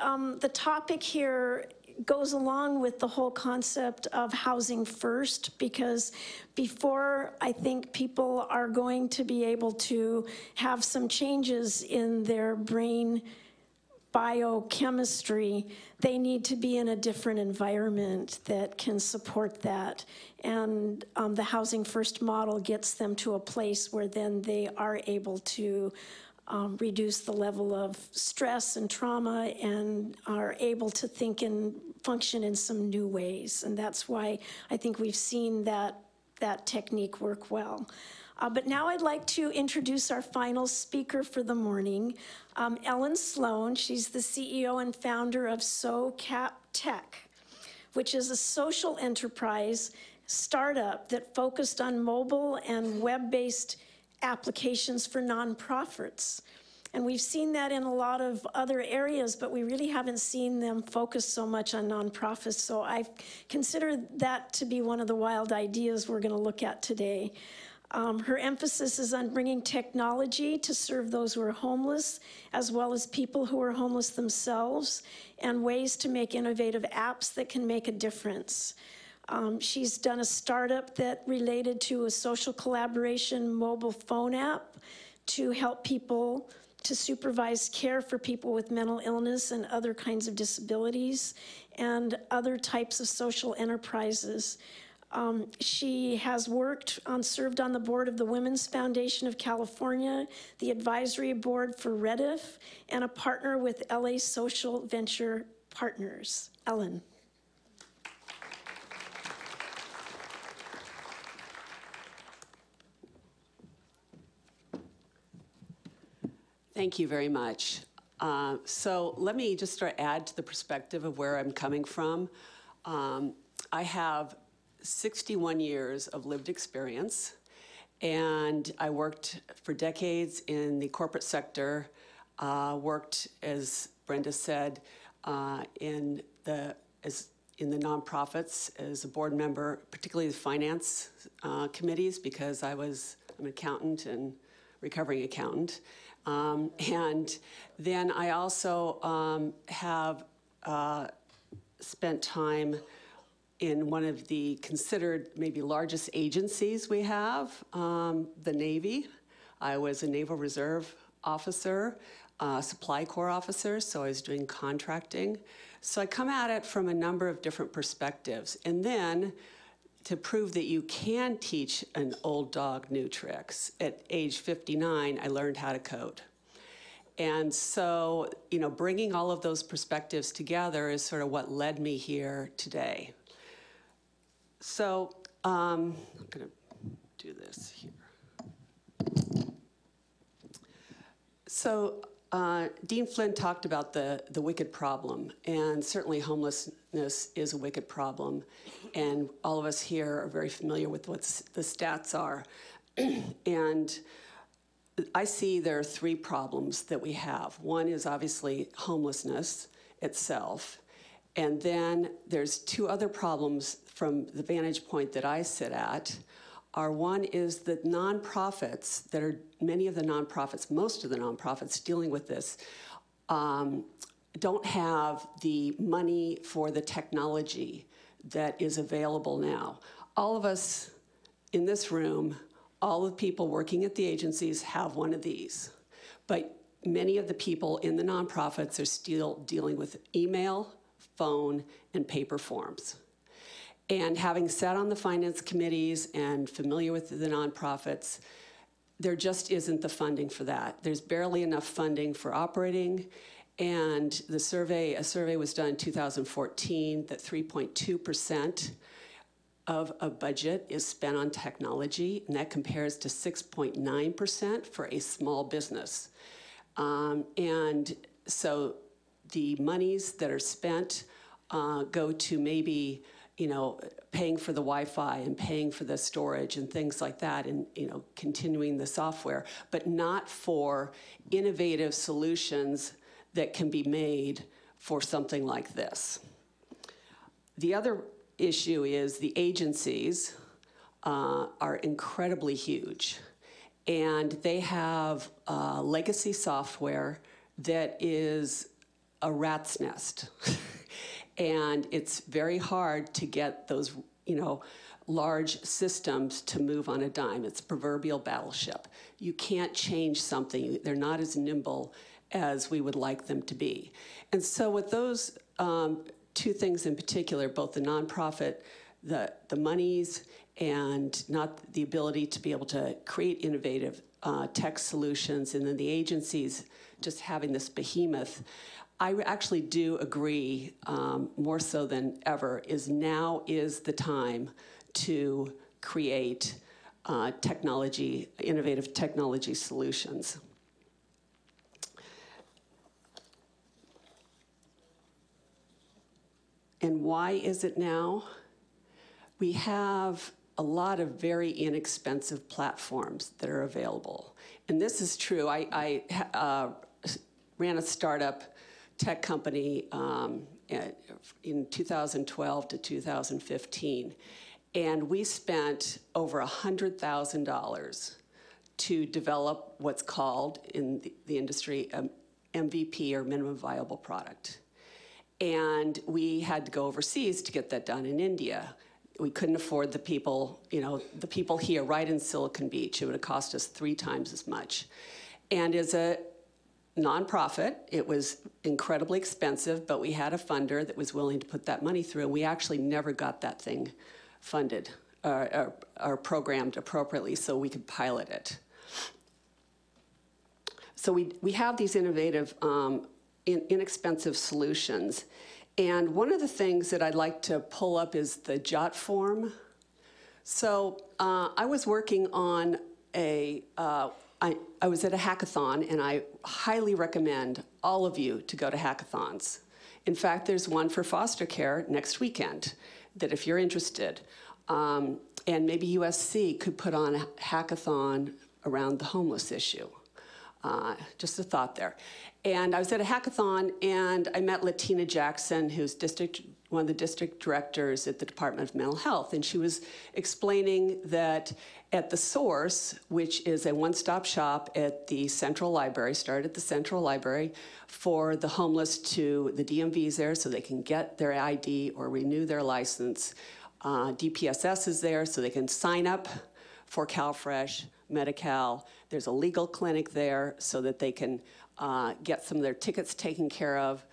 topic here goes along with the whole concept of housing first, because before I think people are going to be able to have some changes in their brain biochemistry, they need to be in a different environment that can support that. And the housing first model gets them to a place where then they are able to reduce the level of stress and trauma and are able to think and function in some new ways. And that's why I think we've seen that technique work well. But now I'd like to introduce our final speaker for the morning, Ellen Sloan. She's the CEO and founder of SoCapTech, which is a social enterprise startup that focused on mobile and web-based applications for nonprofits. And we've seen that in a lot of other areas, but we really haven't seen them focus so much on nonprofits. So I consider that to be one of the wild ideas we're going to look at today. Her emphasis is on bringing technology to serve those who are homeless, as well as people who are homeless themselves, and ways to make innovative apps that can make a difference. She's done a startup that related to a social collaboration mobile phone app to help people to supervise care for people with mental illness and other kinds of disabilities and other types of social enterprises. She has served on the board of the Women's Foundation of California, the advisory board for REDF, and a partner with LA Social Venture Partners. Ellen. Thank you very much. So let me just add to the perspective of where I'm coming from. I have 61 years of lived experience, and I worked for decades in the corporate sector, worked, as Brenda said, in the nonprofits as a board member, particularly the finance committees, because I'm an accountant and recovering accountant. And then I also have spent time in one of the considered maybe largest agencies we have, the Navy. I was a Naval Reserve officer, Supply Corps officer, so I was doing contracting. So I come at it from a number of different perspectives. And then to prove that you can teach an old dog new tricks, at age 59, I learned how to code. And so, bringing all of those perspectives together is sort of what led me here today. So, I'm going to do this here. So, Dean Flynn talked about the wicked problem, and certainly homelessness is a wicked problem, and all of us here are very familiar with what the stats are. And I see there are three problems that we have. One is obviously homelessness itself, and then there's two other problems from the vantage point that I sit at. One is that nonprofits that are, many of the nonprofits, most of the nonprofits dealing with this, don't have the money for the technology that is available now. All of us in this room, all the people working at the agencies have one of these. But many of the people in the nonprofits are still dealing with email, phone, and paper forms. And having sat on the finance committees and familiar with the nonprofits, there just isn't the funding for that. There's barely enough funding for operating. And a survey was done in 2014 that 3.2% of a budget is spent on technology, and that compares to 6.9% for a small business. And so the monies that are spent go to maybe paying for the Wi-Fi and paying for the storage and things like that, and continuing the software, but not for innovative solutions that can be made for something like this. The other issue is the agencies are incredibly huge, and they have legacy software that is a rat's nest. And it's very hard to get those, large systems to move on a dime. It's a proverbial battleship. You can't change something. They're not as nimble as we would like them to be. And so with those two things in particular, both the nonprofit, the monies, and not the ability to be able to create innovative tech solutions, and then the agencies just having this behemoth, I actually do agree, more so than ever, now is the time to create innovative technology solutions. And why is it now? we have a lot of very inexpensive platforms that are available. And this is true. I ran a startup tech company in 2012 to 2015. And we spent over $100,000 to develop what's called in the industry MVP, or minimum viable product. And we had to go overseas to get that done in India. We couldn't afford the people, the people here right in Silicon Beach. It would have cost us 3 times as much. And as a nonprofit, it was incredibly expensive, but we had a funder that was willing to put that money through, and we actually never got that thing funded or programmed appropriately so we could pilot it. So we have these innovative, inexpensive solutions. And one of the things that I'd like to pull up is the JOT form. So I was working on I was at a hackathon, and I highly recommend all of you to go to hackathons. In fact, there's one for foster care next weekend that if you're interested, and maybe USC could put on a hackathon around the homeless issue. Just a thought there. And I was at a hackathon, and I met Latina Jackson, who's one of the district directors at the Department of Mental Health, and she was explaining that at the Source, which is a one-stop shop at the Central Library, started at the Central Library, for the homeless to the DMVs there so they can get their ID or renew their license. DPSS is there so they can sign up for CalFresh, Medi-Cal. There's a legal clinic there so that they can get some of their tickets taken care of.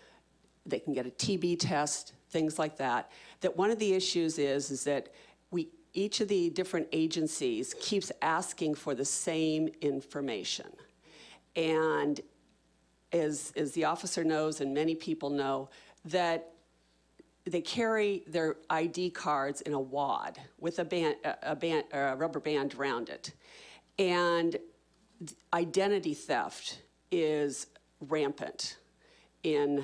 They can get a TB test, things like that. That one of the issues is that each of the different agencies keeps asking for the same information. And as the officer knows, and many people know, that they carry their ID cards in a wad with a rubber band around it. And identity theft is rampant in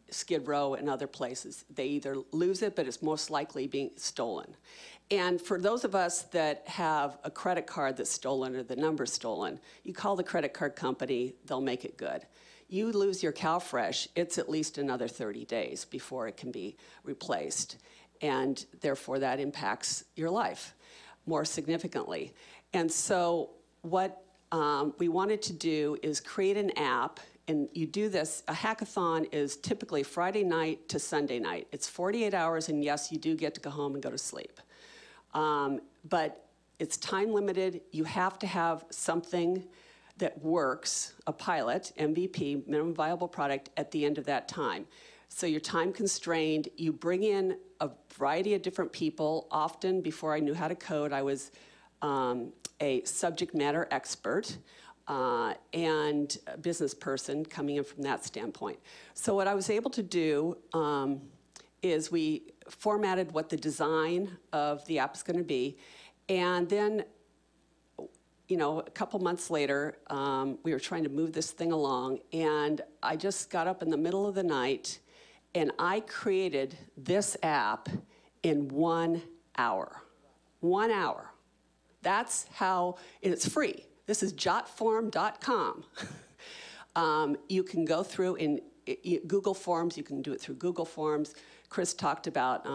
Skid Row and other places. They either lose it, but it's most likely being stolen. And for those of us that have a credit card that's stolen or the number's stolen, you call the credit card company, they'll make it good. You lose your CalFresh, it's at least another 30 days before it can be replaced. And therefore that impacts your life more significantly. And so what we wanted to do is create an app. And you do this, a hackathon is typically Friday night to Sunday night. It's 48 hours, and yes, you do get to go home and go to sleep. But it's time limited. You have to have something that works, a pilot, MVP, minimum viable product, at the end of that time. So you're time constrained. You bring in a variety of different people. Often, before I knew how to code, I was a subject matter expert. And a business person coming in from that standpoint. So what I was able to do is we formatted what the design of the app is going to be, and then, a couple months later, we were trying to move this thing along, and I just got up in the middle of the night, and I created this app in 1 hour. 1 hour. That's how, and it's free. This is jotform.com. You can go through in Google Forms. You can do it through Google Forms. Chris talked about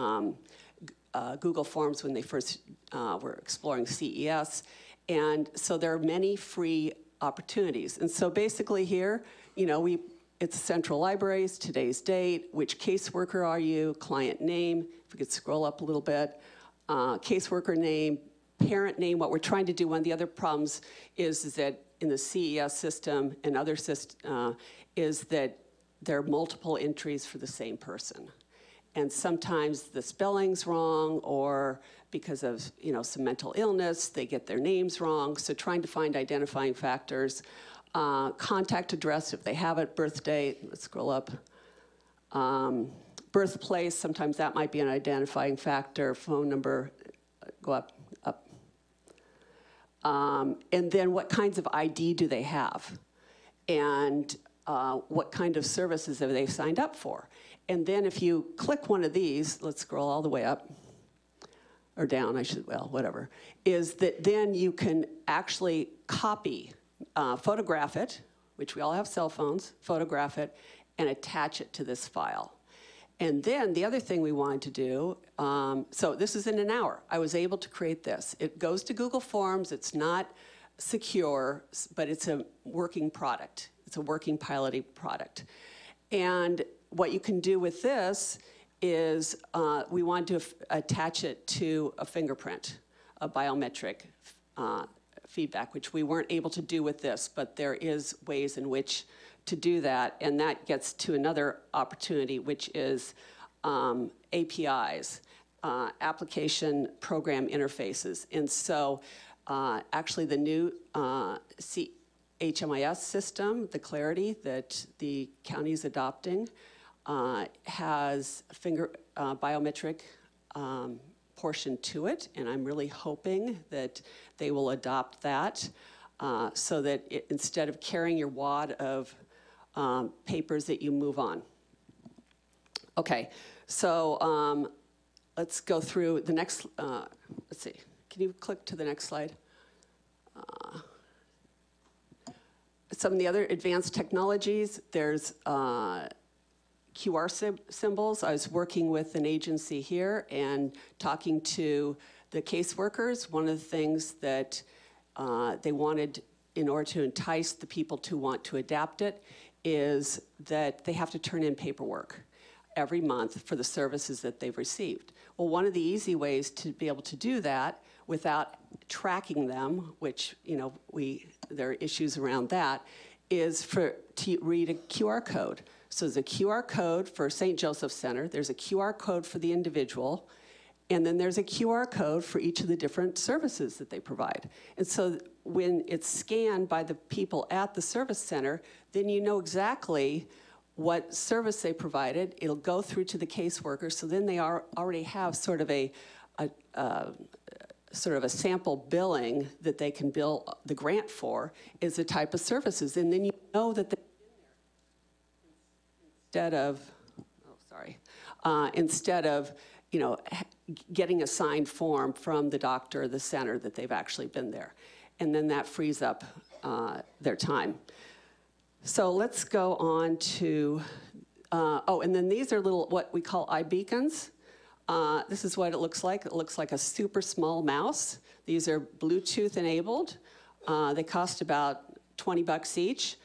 Google Forms when they first were exploring CES. And so there are many free opportunities. And so basically here, it's Central Libraries, today's date, which caseworker are you, client name, if we could scroll up a little bit, caseworker name, parent name. What we're trying to do, one of the other problems is that in the CES system and other systems, is that there are multiple entries for the same person. And sometimes the spelling's wrong, or because of some mental illness, they get their names wrong. So trying to find identifying factors, contact address if they have it, birth date, let's scroll up. Birthplace, sometimes that might be an identifying factor, phone number, go up. And then what kinds of ID do they have? And what kind of services have they signed up for? And then if you click one of these, let's scroll all the way up. or down, well, whatever, is that then you can actually copy, photograph it, which we all have cell phones, photograph it, and attach it to this file. And then the other thing we wanted to do, so this is in an hour. I was able to create this. It goes to Google Forms. It's not secure, but it's a working product. It's a working piloting product. And what you can do with this is we want to attach it to a fingerprint, a biometric feedback, which we weren't able to do with this, but there is ways in which to do that, and that gets to another opportunity, which is APIs, application program interfaces. And so actually the new HMIS system, the Clarity that the county is adopting, has biometric portion to it, and I'm really hoping that they will adopt that so that instead of carrying your wad of papers that you move on. Okay, so let's go through the next, let's see, can you click to the next slide? Some of the other advanced technologies, there's QR symbols. I was working with an agency here and talking to the caseworkers. One of the things that they wanted in order to entice the people to want to adapt it is that they have to turn in paperwork every month for the services that they've received. Well, one of the easy ways to be able to do that without tracking them, which, you know, there are issues around that, is to read a QR code. So there's a QR code for St. Joseph Center, there's a QR code for the individual, and then there's a QR code for each of the different services that they provide. And so when it's scanned by the people at the service center, then you know exactly what service they provided. It'll go through to the caseworker, so then they already have sort of a sample billing that they can bill the grant for is the type of services. And then you know that instead of you know, getting a signed form from the doctor or the center that they've actually been there. And then that frees up their time. So let's go on to, and then these are little, what we call iBeacons. This is what it looks like. It looks like a super small mouse. These are Bluetooth enabled. They cost about $20 each.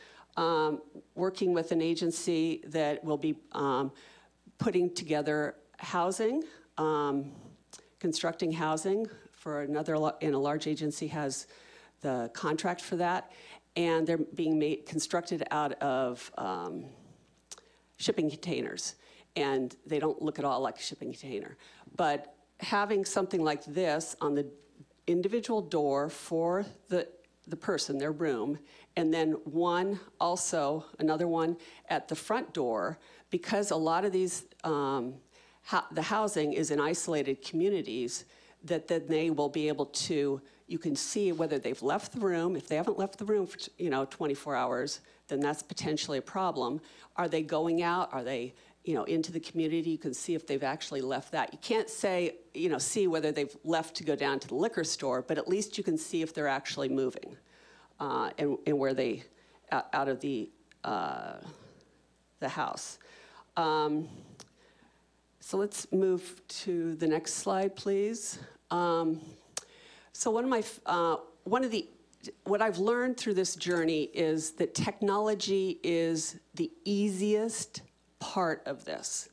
Working with an agency that will be putting together housing, constructing housing for another, and a large agency has the contract for that. And they're being constructed out of shipping containers. And they don't look at all like a shipping container. But having something like this on the individual door for the person, their room, and then another one at the front door, because a lot of these, the housing is in isolated communities, that then they will be able to, you can see whether they've left the room. If they haven't left the room for 24 hours, then that's potentially a problem. Are they going out? Are they into the community? You can see if they've actually left that. You can't say, see whether they've left to go down to the liquor store, but at least you can see if they're actually moving and where they, out of the house. So let's move to the next slide, please. So what I've learned through this journey is that technology is the easiest part of this.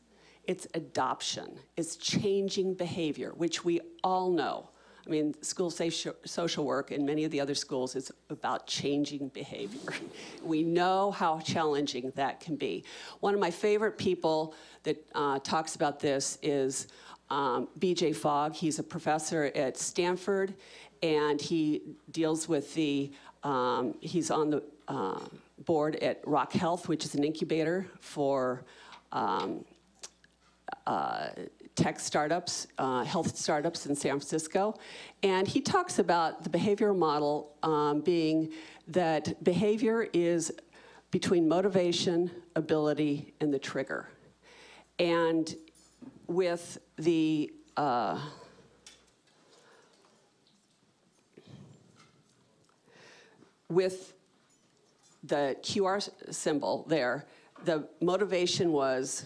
It's adoption. It's changing behavior, which we all know. I mean, school-safe social work and many of the other schools is about changing behavior. We know how challenging that can be. One of my favorite people that talks about this is B.J. Fogg. He's a professor at Stanford, and he deals with he's on the board at Rock Health, which is an incubator for tech startups, health startups in San Francisco. And he talks about the behavioral model being that behavior is between motivation, ability, and the trigger. And with the, with the QR symbol there, the motivation was,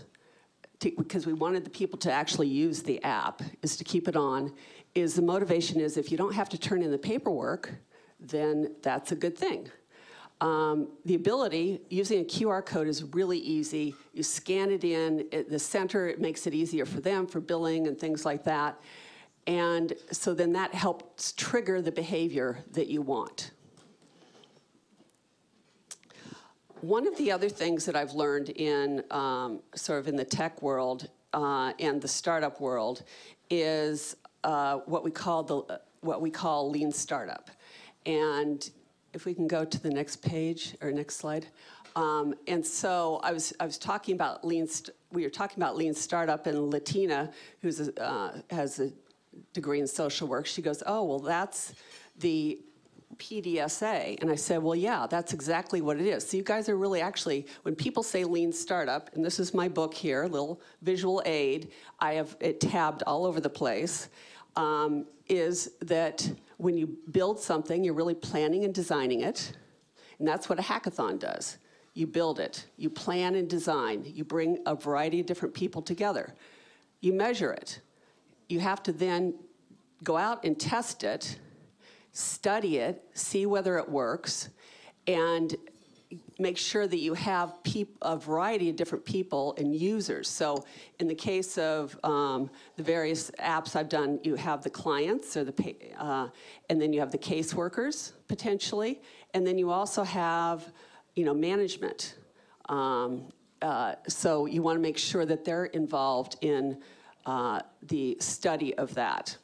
because we wanted the people to actually use the app, is to keep it on, is the motivation is if you don't have to turn in the paperwork, then that's a good thing. The ability, using a QR code is really easy. You scan it in, the center, it makes it easier for them for billing and things like that. And so then that helps trigger the behavior that you want. One of the other things that I've learned in sort of in the tech world and the startup world is what we call lean startup. And if we can go to the next page or next slide. And so I was talking about we were talking about lean startup, and Latina, who's has a degree in social work, she goes, oh, well, that's the PDSA. And I said, well, yeah, that's exactly what it is. So you guys are really actually, when people say lean startup, and this is my book here, a little visual aid, I have it tabbed all over the place, is that when you build something, you're really planning and designing it. And that's what a hackathon does. You build it, you plan and design, you bring a variety of different people together. You measure it. You have to then go out and test it, study it, see whether it works, and make sure that you have a variety of different people and users. So in the case of the various apps I've done, you have the clients, or and then you have the caseworkers, potentially, and then you also have, management. So you want to make sure that they're involved in the study of that.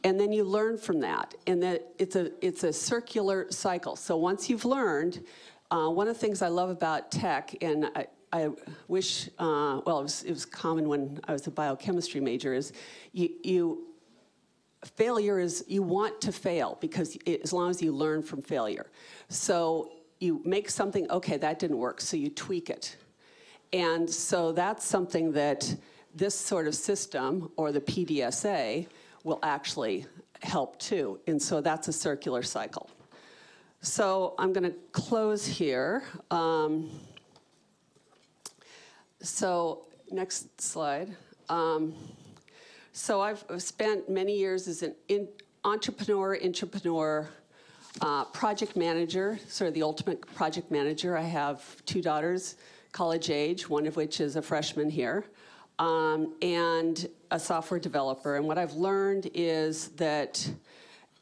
And then you learn from that, and that it's a circular cycle. So once you've learned, one of the things I love about tech, and I wish, well, it was common when I was a biochemistry major, is failure is, you want to fail, because as long as you learn from failure. So you make something, okay, that didn't work, so you tweak it. And so that's something that this sort of system, or the PDSA, will actually help too. And so that's a circular cycle. So I'm going to close here. So next slide. So I've spent many years as an intrapreneur, project manager, sort of the ultimate project manager. I have 2 daughters, college age, one of which is a freshman here, and a software developer. And what I've learned is that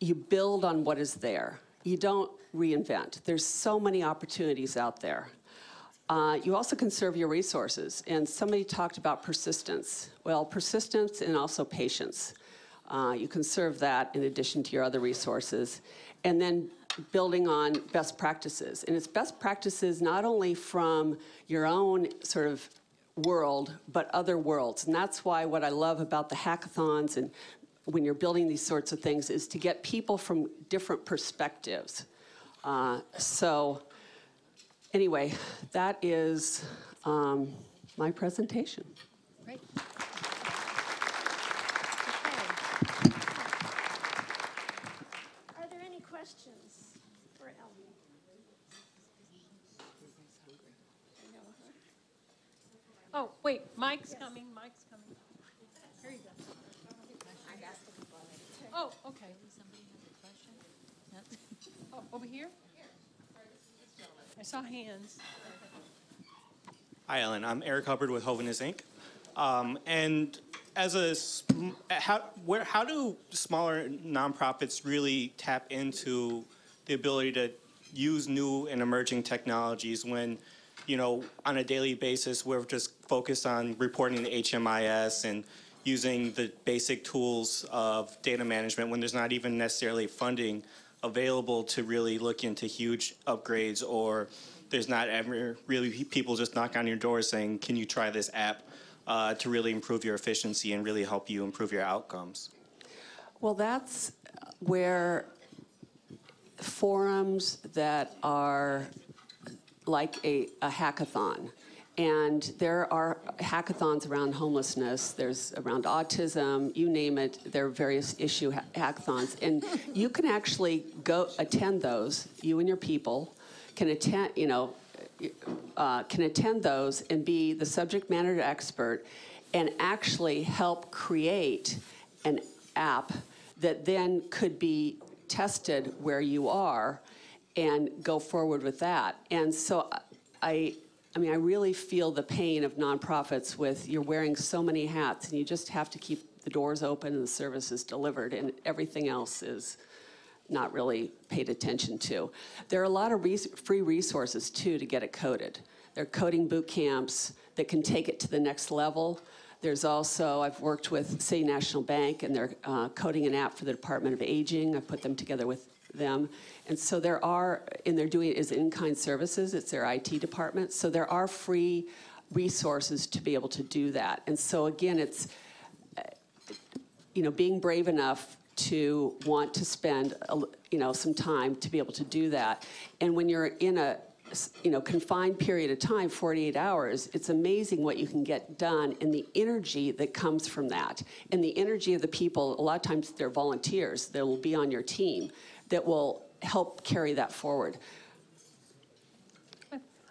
you build on what is there. You don't reinvent. There's so many opportunities out there. You also conserve your resources. And somebody talked about persistence. Well, persistence and also patience. You conserve that in addition to your other resources. And then building on best practices. And it's best practices not only from your own sort of world, but other worlds. And that's why what I love about the hackathons and when you're building these sorts of things is to get people from different perspectives. So anyway, that is my presentation. Great. Are there any questions for Elena? Oh, wait, Mike's coming, Mike's coming. Here you go. Oh, okay. Somebody has a question? Oh, over here? I saw hands. Hi, Ellen. I'm Eric Hubbard with Homelessness, Inc. And as how do smaller nonprofits really tap into the ability to use new and emerging technologies when, on a daily basis, we're just focused on reporting the HMIS and using the basic tools of data management when there's not even necessarily funding available to really look into huge upgrades, or there's not ever really people just knock on your door saying, can you try this app to really improve your efficiency and really help you improve your outcomes? Well, that's where forums that are like a hackathon And there are hackathons around homelessness. There's around autism, you name it. There are various issue hackathons. And you can actually go attend those. You and your people can attend, can attend those and be the subject matter expert and actually help create an app that then could be tested where you are and go forward with that. And so I really feel the pain of nonprofits with you're wearing so many hats and you just have to keep the doors open and the services delivered and everything else is not really paid attention to. There are a lot of free resources too to get it coded. There are coding boot camps that can take it to the next level. There's also, I've worked with City National Bank and they're coding an app for the Department of Aging. I put them together with them. And so there are, and they're doing it as in-kind services, it's their IT department. So there are free resources to be able to do that. And so again, it's, being brave enough to want to spend, some time to be able to do that. And when you're in a, confined period of time, 48 hours, it's amazing what you can get done and the energy that comes from that. And the energy of the people, a lot of times they're volunteers that will be on your team that will help carry that forward.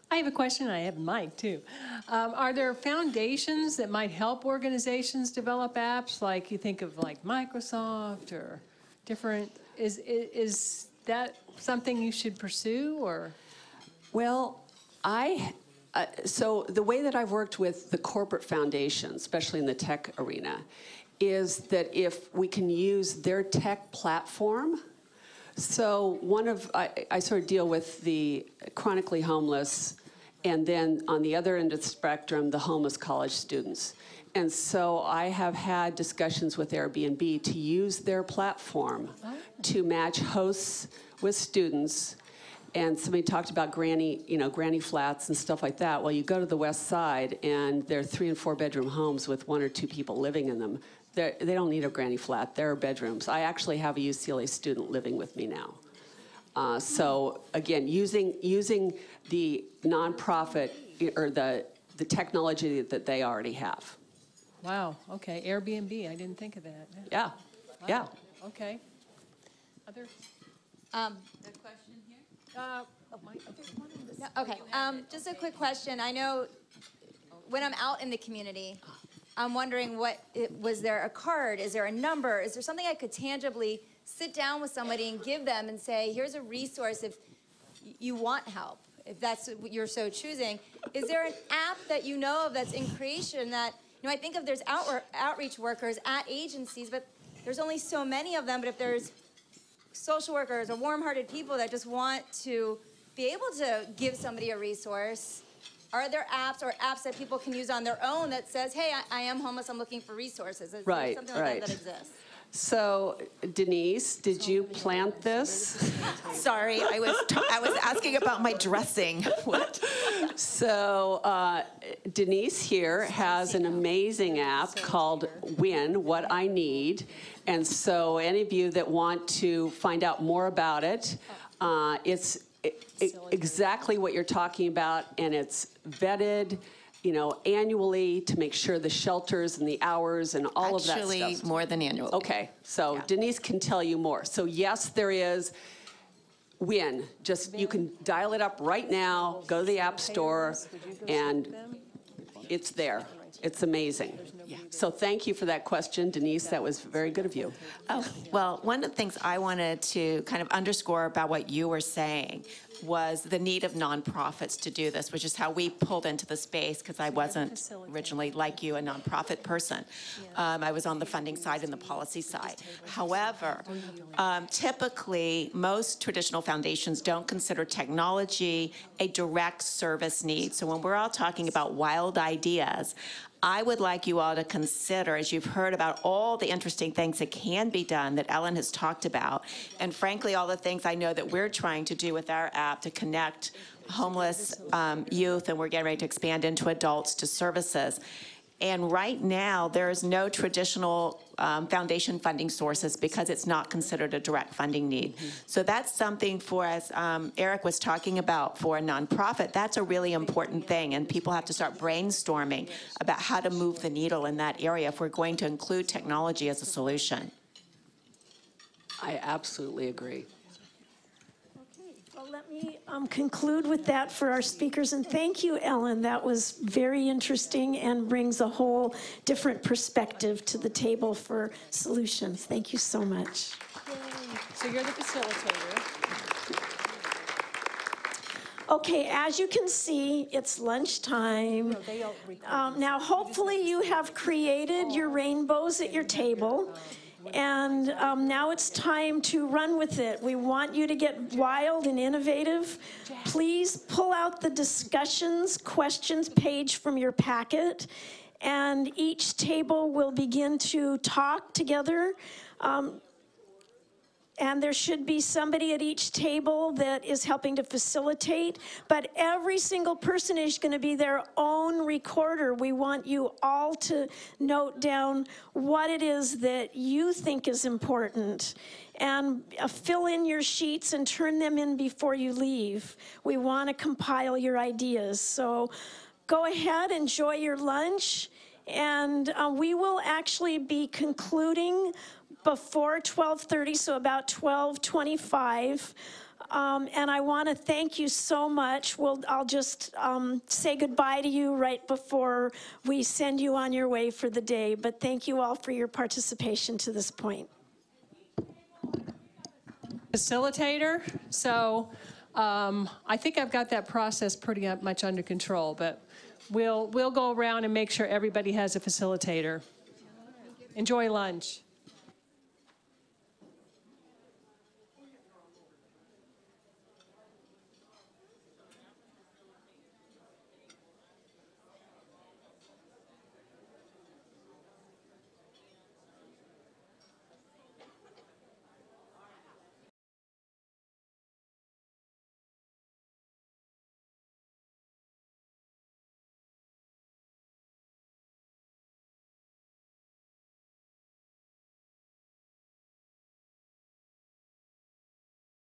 I have a question. I have a mic too. Are there foundations that might help organizations develop apps? Like you think of like Microsoft or different, is that something you should pursue or? Well, so the way that I've worked with the corporate foundations, especially in the tech arena, is that if we can use their tech platform. So I sort of deal with the chronically homeless, and then on the other end of the spectrum, the homeless college students. And so I have had discussions with Airbnb to use their platform to match hosts with students. And somebody talked about granny flats and stuff like that. Well, you go to the West Side, and they're 3- and 4-bedroom homes with 1 or 2 people living in them. They don't need a granny flat. There are bedrooms. I actually have a UCLA student living with me now. So again, using the nonprofit or the technology that they already have. Wow. Okay. Airbnb. I didn't think of that. Yeah. Wow. Yeah. Okay. Other. The question here. Okay, just a quick question. I know when I'm out in the community, I'm wondering was there a card? Is there a number? Is there something I could tangibly sit down with somebody and give them and say, here's a resource if you want help, if that's what you're so choosing. Is there an app that you know of that's in creation that, I think of there's outreach workers at agencies, but there's only so many of them, but if there's social workers or warm-hearted people that just want to be able to give somebody a resource, are there apps or apps that people can use on their own that says, hey, I am homeless, I'm looking for resources? Is there something like that exists? So, Denise, did you plant this? Sorry, I was asking about my dressing. What? So, Denise here has an amazing app called Win, What I Need. And so any of you that want to find out more about it, it's exactly what you're talking about, and it's vetted, annually to make sure the shelters and the hours and all of that stuff. Actually, more than annually. Okay, so yeah. Denise can tell you more. So yes, there is Win. Just, you can dial it up right now, go to the App Store, and it's there. It's amazing. Yeah. So thank you for that question, Denise. That was very good of you. Oh, well, one of the things I wanted to kind of underscore about what you were saying was the need of nonprofits to do this, which is how we pulled into the space, because I wasn't originally, like you, a nonprofit person. I was on the funding side and the policy side. However, typically, most traditional foundations don't consider technology a direct service need. So when we're all talking about wild ideas, I would like you all to consider, as you've heard about all the interesting things that can be done that Ellen has talked about, and frankly, all the things I know that we're trying to do with our app to connect homeless youth, and we're getting ready to expand into adults, to services. And right now, there is no traditional foundation funding sources because it's not considered a direct funding need. So that's something for, as Eric was talking about, for a nonprofit, that's a really important thing. And people have to start brainstorming about how to move the needle in that area if we're going to include technology as a solution. I absolutely agree. Well, let me conclude with that for our speakers, and thank you, Ellen. That was very interesting and brings a whole different perspective to the table for solutions. Thank you so much. Yay. So you're the facilitator. Okay, as you can see, it's lunchtime. Now, hopefully you have created your rainbows at your table. And now it's time to run with it. We want you to get wild and innovative. Please pull out the discussions questions page from your packet, and each table will begin to talk together. And there should be somebody at each table that is helping to facilitate, but every single person is going to be their own recorder. We want you all to note down what it is that you think is important, and fill in your sheets and turn them in before you leave. We want to compile your ideas. So go ahead, enjoy your lunch, and we will actually be concluding before 12:30, so about 12:25. And I want to thank you so much. I'll just say goodbye to you right before we send you on your way for the day. But thank you all for your participation to this point. Facilitator. So I think I've got that process pretty much under control, but we'll go around and make sure everybody has a facilitator. Enjoy lunch.